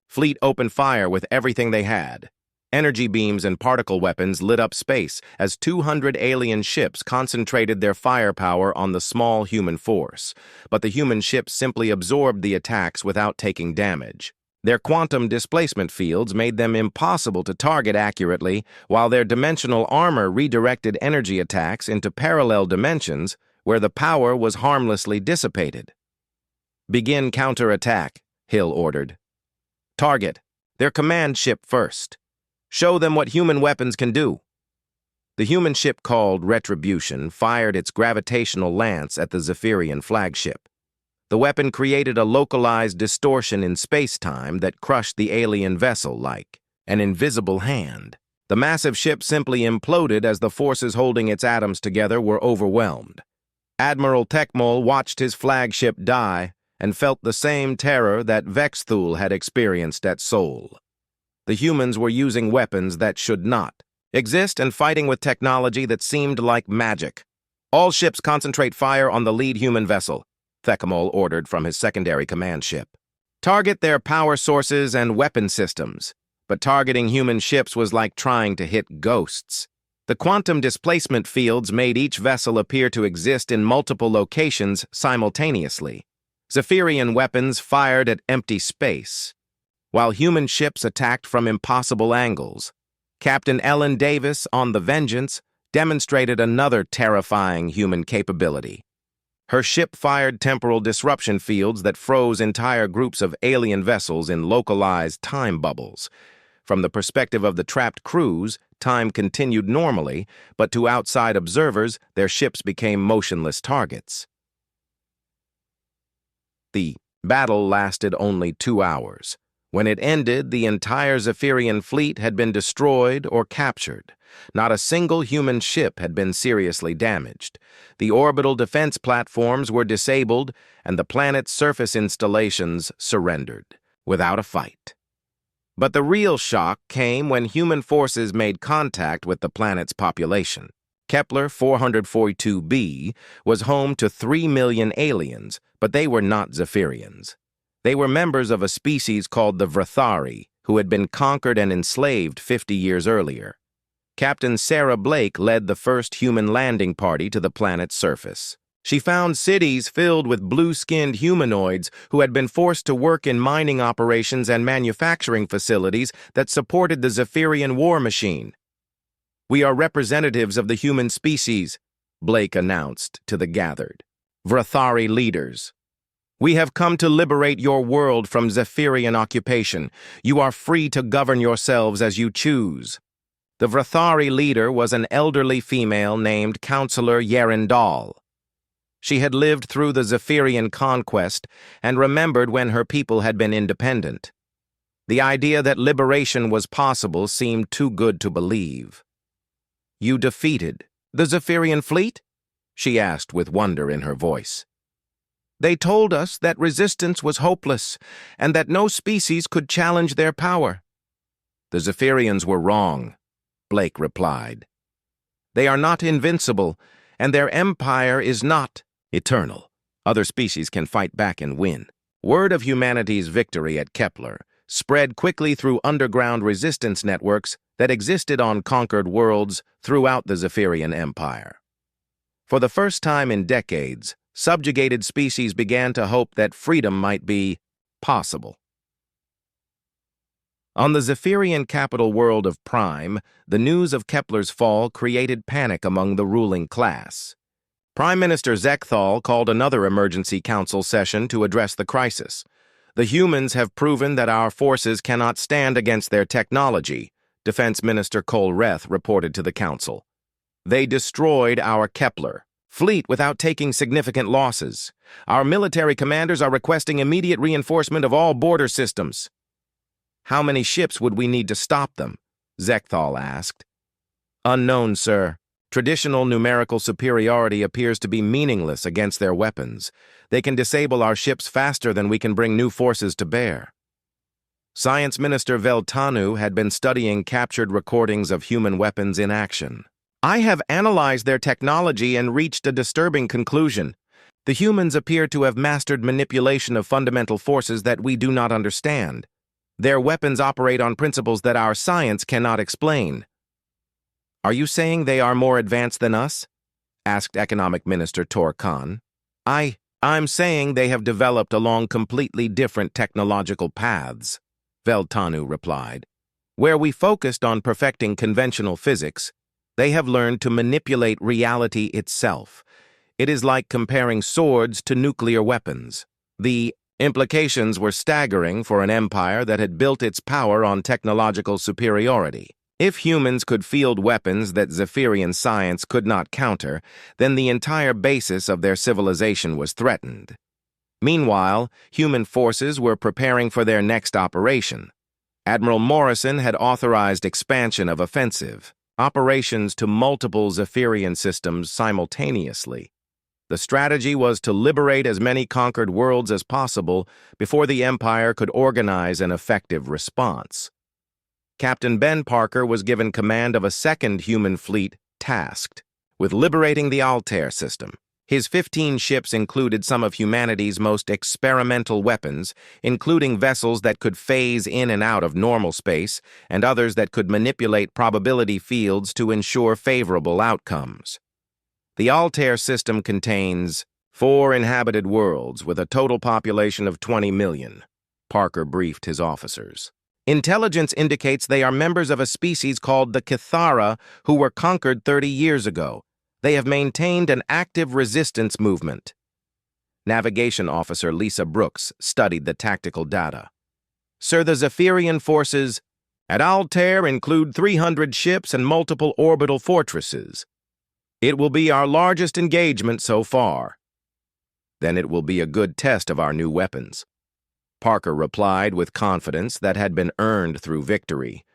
fleet opened fire with everything they had. Energy beams and particle weapons lit up space as 200 alien ships concentrated their firepower on the small human force, but the human ships simply absorbed the attacks without taking damage. Their quantum displacement fields made them impossible to target accurately, while their dimensional armor redirected energy attacks into parallel dimensions where the power was harmlessly dissipated. Begin counterattack, Hill ordered. Target their command ship first. Show them what human weapons can do. The human ship called Retribution fired its gravitational lance at the Zephyrian flagship. The weapon created a localized distortion in space-time that crushed the alien vessel like an invisible hand. The massive ship simply imploded as the forces holding its atoms together were overwhelmed. Admiral Thekmol watched his flagship die and felt the same terror that Vexthul had experienced at Sol. The humans were using weapons that should not exist and fighting with technology that seemed like magic. All ships concentrate fire on the lead human vessel, Thekmol ordered from his secondary command ship. Target their power sources and weapon systems, but targeting human ships was like trying to hit ghosts. The quantum displacement fields made each vessel appear to exist in multiple locations simultaneously. Zephyrian weapons fired at empty space, while human ships attacked from impossible angles. Captain Ellen Davis on the Vengeance demonstrated another terrifying human capability. Her ship fired temporal disruption fields that froze entire groups of alien vessels in localized time bubbles. From the perspective of the trapped crews, time continued normally, but to outside observers, their ships became motionless targets. The battle lasted only 2 hours. When it ended, the entire Zephyrian fleet had been destroyed or captured. Not a single human ship had been seriously damaged. The orbital defense platforms were disabled, and the planet's surface installations surrendered, without a fight. But the real shock came when human forces made contact with the planet's population. Kepler 442b was home to 3 million aliens, but they were not Zephyrians. They were members of a species called the Vrathari, who had been conquered and enslaved 50 years earlier. Captain Sarah Blake led the first human landing party to the planet's surface. She found cities filled with blue-skinned humanoids who had been forced to work in mining operations and manufacturing facilities that supported the Zephyrian war machine. "We are representatives of the human species," Blake announced to the gathered Vrathari leaders. "We have come to liberate your world from Zephyrian occupation. You are free to govern yourselves as you choose." The Vrathari leader was an elderly female named Counselor Yerindal. She had lived through the Zephyrian conquest and remembered when her people had been independent. The idea that liberation was possible seemed too good to believe. "You defeated the Zephyrian fleet?" she asked with wonder in her voice. "They told us that resistance was hopeless and that no species could challenge their power." "The Zephyrians were wrong," Blake replied. "They are not invincible, and their empire is not eternal. Other species can fight back and win." Word of humanity's victory at Kepler spread quickly through underground resistance networks that existed on conquered worlds throughout the Zephyrian Empire. For the first time in decades, subjugated species began to hope that freedom might be possible. On the Zephyrian capital world of Prime, the news of Kepler's fall created panic among the ruling class. Prime Minister Zekthal called another emergency council session to address the crisis. "The humans have proven that our forces cannot stand against their technology," Defense Minister Kolreth reported to the council. "They destroyed our Kepler fleet without taking significant losses. Our military commanders are requesting immediate reinforcement of all border systems." "How many ships would we need to stop them?" Zekthal asked. "Unknown, sir. Traditional numerical superiority appears to be meaningless against their weapons. They can disable our ships faster than we can bring new forces to bear." Science Minister Veltanu had been studying captured recordings of human weapons in action. "I have analyzed their technology and reached a disturbing conclusion. The humans appear to have mastered manipulation of fundamental forces that we do not understand. Their weapons operate on principles that our science cannot explain." "Are you saying they are more advanced than us?" asked Economic Minister Tor Khan. I'm saying they have developed along completely different technological paths," Veltanu replied. "Where we focused on perfecting conventional physics, they have learned to manipulate reality itself. It is like comparing swords to nuclear weapons. The implications were staggering for an empire that had built its power on technological superiority. If humans could field weapons that Zephyrian science could not counter, then the entire basis of their civilization was threatened. Meanwhile, human forces were preparing for their next operation. Admiral Morrison had authorized expansion of offensive operations to multiple Zephyrian systems simultaneously. The strategy was to liberate as many conquered worlds as possible before the Empire could organize an effective response. Captain Ben Parker was given command of a second human fleet tasked with liberating the Altair system. His 15 ships included some of humanity's most experimental weapons, including vessels that could phase in and out of normal space and others that could manipulate probability fields to ensure favorable outcomes. The Altair system contains 4 inhabited worlds with a total population of 20 million, Parker briefed his officers. Intelligence indicates they are members of a species called the Kithara who were conquered 30 years ago. They have maintained an active resistance movement. Navigation Officer Lisa Brooks studied the tactical data. "Sir, the Zephyrian forces..." At Altair include 300 ships and multiple orbital fortresses. It will be our largest engagement so far. Then it will be a good test of our new weapons. Parker replied with confidence that had been earned through victory.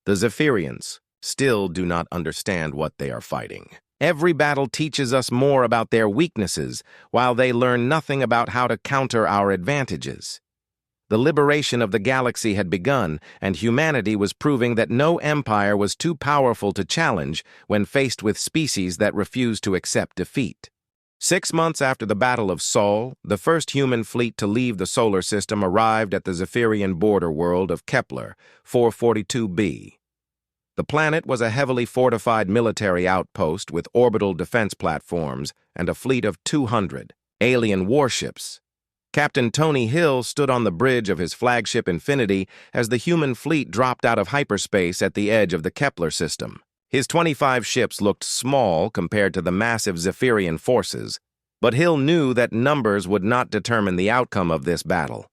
The Zephyrians still do not understand what they are fighting. Every battle teaches us more about their weaknesses, while they learn nothing about how to counter our advantages. The liberation of the galaxy had begun, and humanity was proving that no empire was too powerful to challenge when faced with species that refused to accept defeat. 6 months after the Battle of Sol, the first human fleet to leave the solar system arrived at the Zephyrian border world of Kepler 442b. The planet was a heavily fortified military outpost with orbital defense platforms and a fleet of 200 alien warships. Captain Tony Hill stood on the bridge of his flagship Infinity as the human fleet dropped out of hyperspace at the edge of the Kepler system. His 25 ships looked small compared to the massive Zephyrian forces, but Hill knew that numbers would not determine the outcome of this battle.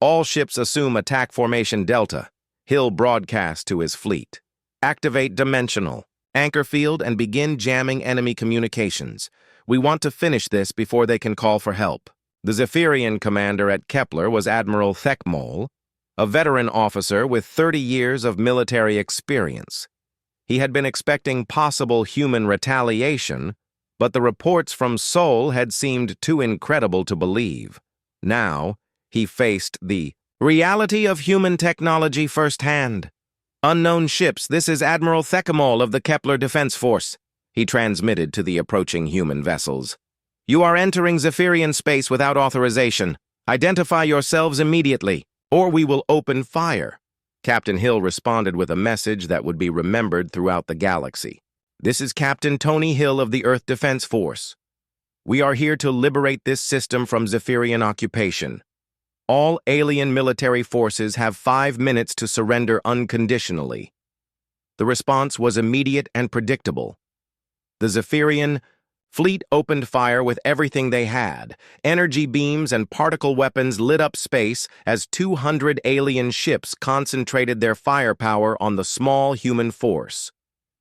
All ships assume attack formation Delta, Hill broadcast to his fleet. Activate Dimensional, Anchor Field, and begin jamming enemy communications. We want to finish this before they can call for help. The Zephyrian commander at Kepler was Admiral Thekmol, a veteran officer with 30 years of military experience. He had been expecting possible human retaliation, but the reports from Sol had seemed too incredible to believe. Now, he faced the reality of human technology firsthand. Unknown ships, this is Admiral Thekmol of the Kepler Defense Force, he transmitted to the approaching human vessels. You are entering Zephyrian space without authorization. Identify yourselves immediately, or we will open fire. Captain Hill responded with a message that would be remembered throughout the galaxy. This is Captain Tony Hill of the Earth Defense Force. We are here to liberate this system from Zephyrian occupation. All alien military forces have 5 minutes to surrender unconditionally. The response was immediate and predictable. The Zephyrian fleet opened fire with everything they had. Energy beams and particle weapons lit up space as 200 alien ships concentrated their firepower on the small human force.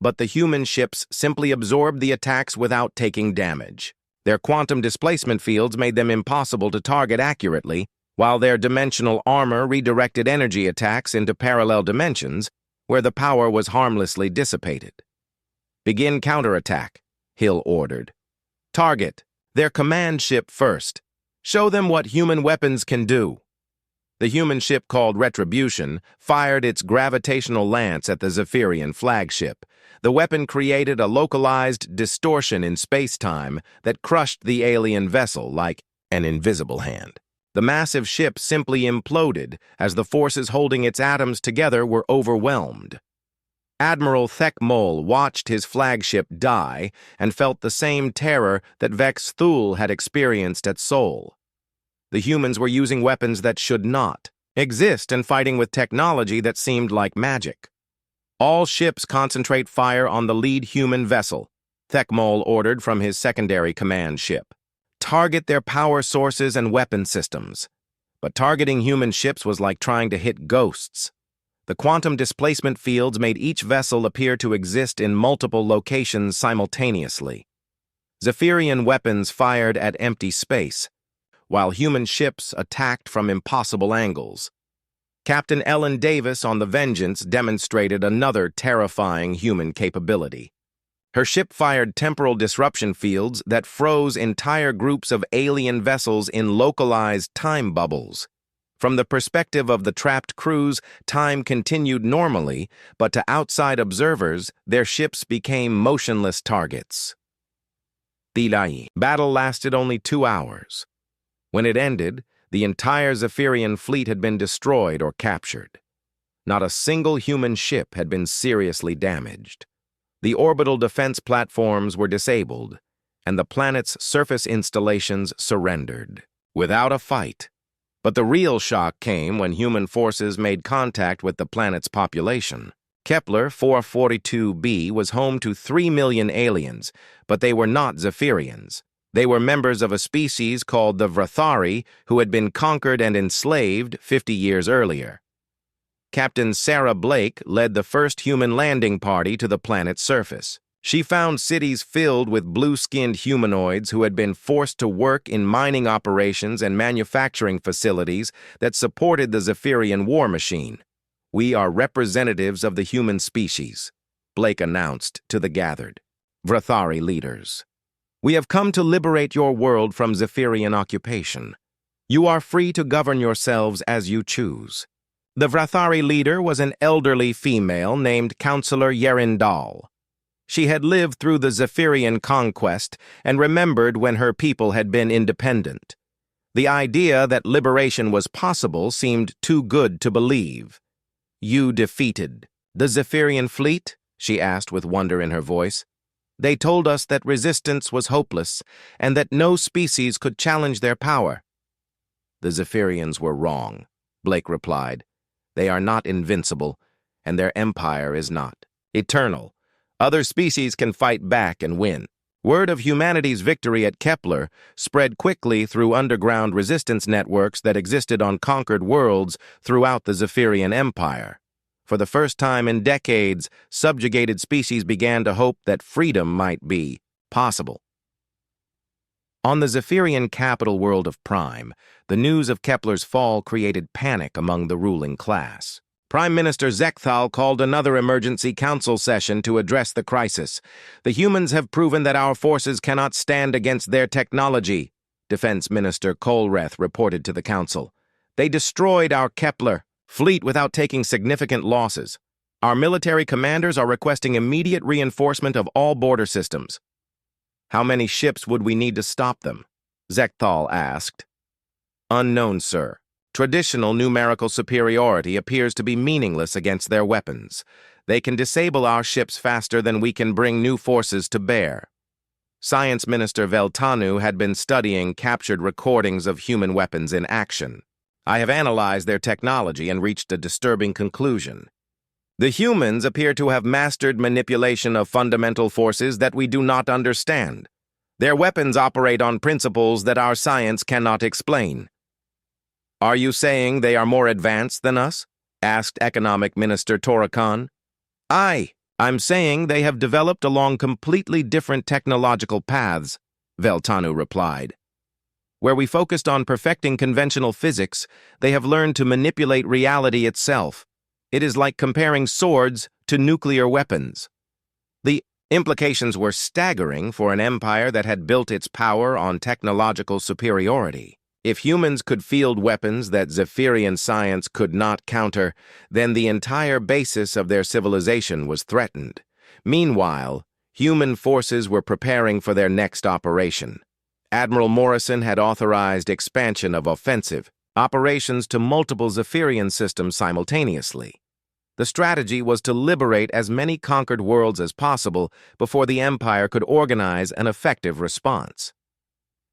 But the human ships simply absorbed the attacks without taking damage. Their quantum displacement fields made them impossible to target accurately, while their dimensional armor redirected energy attacks into parallel dimensions, where the power was harmlessly dissipated. Begin counterattack, Hill ordered. Target their command ship first. Show them what human weapons can do. The human ship called Retribution fired its gravitational lance at the Zephyrian flagship. The weapon created a localized distortion in space-time that crushed the alien vessel like an invisible hand. The massive ship simply imploded as the forces holding its atoms together were overwhelmed. Admiral Thekmol watched his flagship die and felt the same terror that Vex Thul had experienced at Sol. The humans were using weapons that should not exist and fighting with technology that seemed like magic. All ships concentrate fire on the lead human vessel, Thekmol ordered from his secondary command ship. Target their power sources and weapon systems. But targeting human ships was like trying to hit ghosts. The quantum displacement fields made each vessel appear to exist in multiple locations simultaneously. Zephyrian weapons fired at empty space, while human ships attacked from impossible angles. Captain Ellen Davis on the Vengeance demonstrated another terrifying human capability. Her ship fired temporal disruption fields that froze entire groups of alien vessels in localized time bubbles. From the perspective of the trapped crews, time continued normally, but to outside observers, their ships became motionless targets. The battle lasted only 2 hours. When it ended, the entire Zephyrian fleet had been destroyed or captured. Not a single human ship had been seriously damaged. The orbital defense platforms were disabled, and the planet's surface installations surrendered, without a fight. But the real shock came when human forces made contact with the planet's population. Kepler 442b was home to 3 million aliens, but they were not Zephyrians. They were members of a species called the Vrathari, who had been conquered and enslaved 50 years earlier. Captain Sarah Blake led the first human landing party to the planet's surface. She found cities filled with blue-skinned humanoids who had been forced to work in mining operations and manufacturing facilities that supported the Zephyrian war machine. "We are representatives of the human species," Blake announced to the gathered Vrathari leaders. "We have come to liberate your world from Zephyrian occupation. You are free to govern yourselves as you choose." The Vrathari leader was an elderly female named Counselor Yerindal. She had lived through the Zephyrian conquest and remembered when her people had been independent. The idea that liberation was possible seemed too good to believe. "You defeated the Zephyrian fleet?" she asked with wonder in her voice. "They told us that resistance was hopeless and that no species could challenge their power." "The Zephyrians were wrong," Blake replied. "They are not invincible, and their empire is not eternal. Other species can fight back and win." Word of humanity's victory at Kepler spread quickly through underground resistance networks that existed on conquered worlds throughout the Zephyrian Empire. For the first time in decades, subjugated species began to hope that freedom might be possible. On the Zephyrian capital world of Prime, the news of Kepler's fall created panic among the ruling class. Prime Minister Zekthal called another emergency council session to address the crisis. "The humans have proven that our forces cannot stand against their technology," Defense Minister Kolreth reported to the council. "They destroyed our Kepler fleet without taking significant losses. Our military commanders are requesting immediate reinforcement of all border systems." "How many ships would we need to stop them?" Zekthal asked. "Unknown, sir. Traditional numerical superiority appears to be meaningless against their weapons. They can disable our ships faster than we can bring new forces to bear." Science Minister Veltanu had been studying captured recordings of human weapons in action. "I have analyzed their technology and reached a disturbing conclusion. The humans appear to have mastered manipulation of fundamental forces that we do not understand. Their weapons operate on principles that our science cannot explain." "Are you saying they are more advanced than us?" asked Economic Minister Torakan. "Aye, I'm saying they have developed along completely different technological paths," Veltanu replied. "Where we focused on perfecting conventional physics, they have learned to manipulate reality itself. It is like comparing swords to nuclear weapons." The implications were staggering for an empire that had built its power on technological superiority. If humans could field weapons that Zephyrian science could not counter, then the entire basis of their civilization was threatened. Meanwhile, human forces were preparing for their next operation. Admiral Morrison had authorized expansion of offensive operations to multiple Zephyrian systems simultaneously. The strategy was to liberate as many conquered worlds as possible before the Empire could organize an effective response.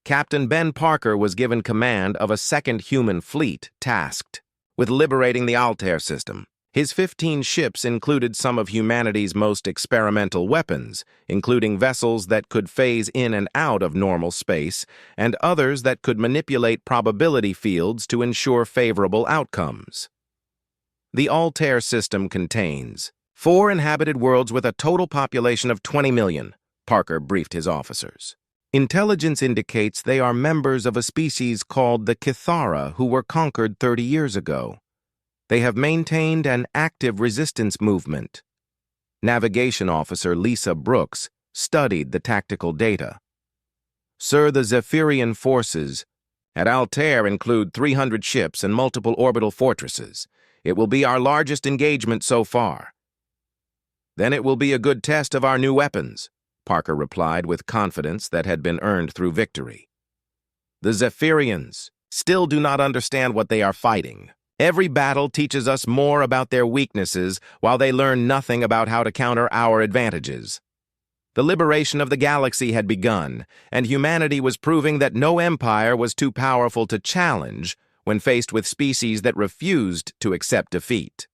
Captain Ben Parker was given command of a second human fleet tasked with liberating the Altair system. His 15 ships included some of humanity's most experimental weapons, including vessels that could phase in and out of normal space, and others that could manipulate probability fields to ensure favorable outcomes. The Altair system contains 4 inhabited worlds with a total population of 20 million, Parker briefed his officers. Intelligence indicates they are members of a species called the Kithara who were conquered 30 years ago. They have maintained an active resistance movement. Navigation Officer Lisa Brooks studied the tactical data. "Sir, the Zephyrian forces at Altair include 300 ships and multiple orbital fortresses. It will be our largest engagement so far." "Then it will be a good test of our new weapons," Parker replied with confidence that had been earned through victory. "The Zephyrians still do not understand what they are fighting. Every battle teaches us more about their weaknesses while they learn nothing about how to counter our advantages." The liberation of the galaxy had begun, and humanity was proving that no empire was too powerful to challenge when faced with species that refused to accept defeat.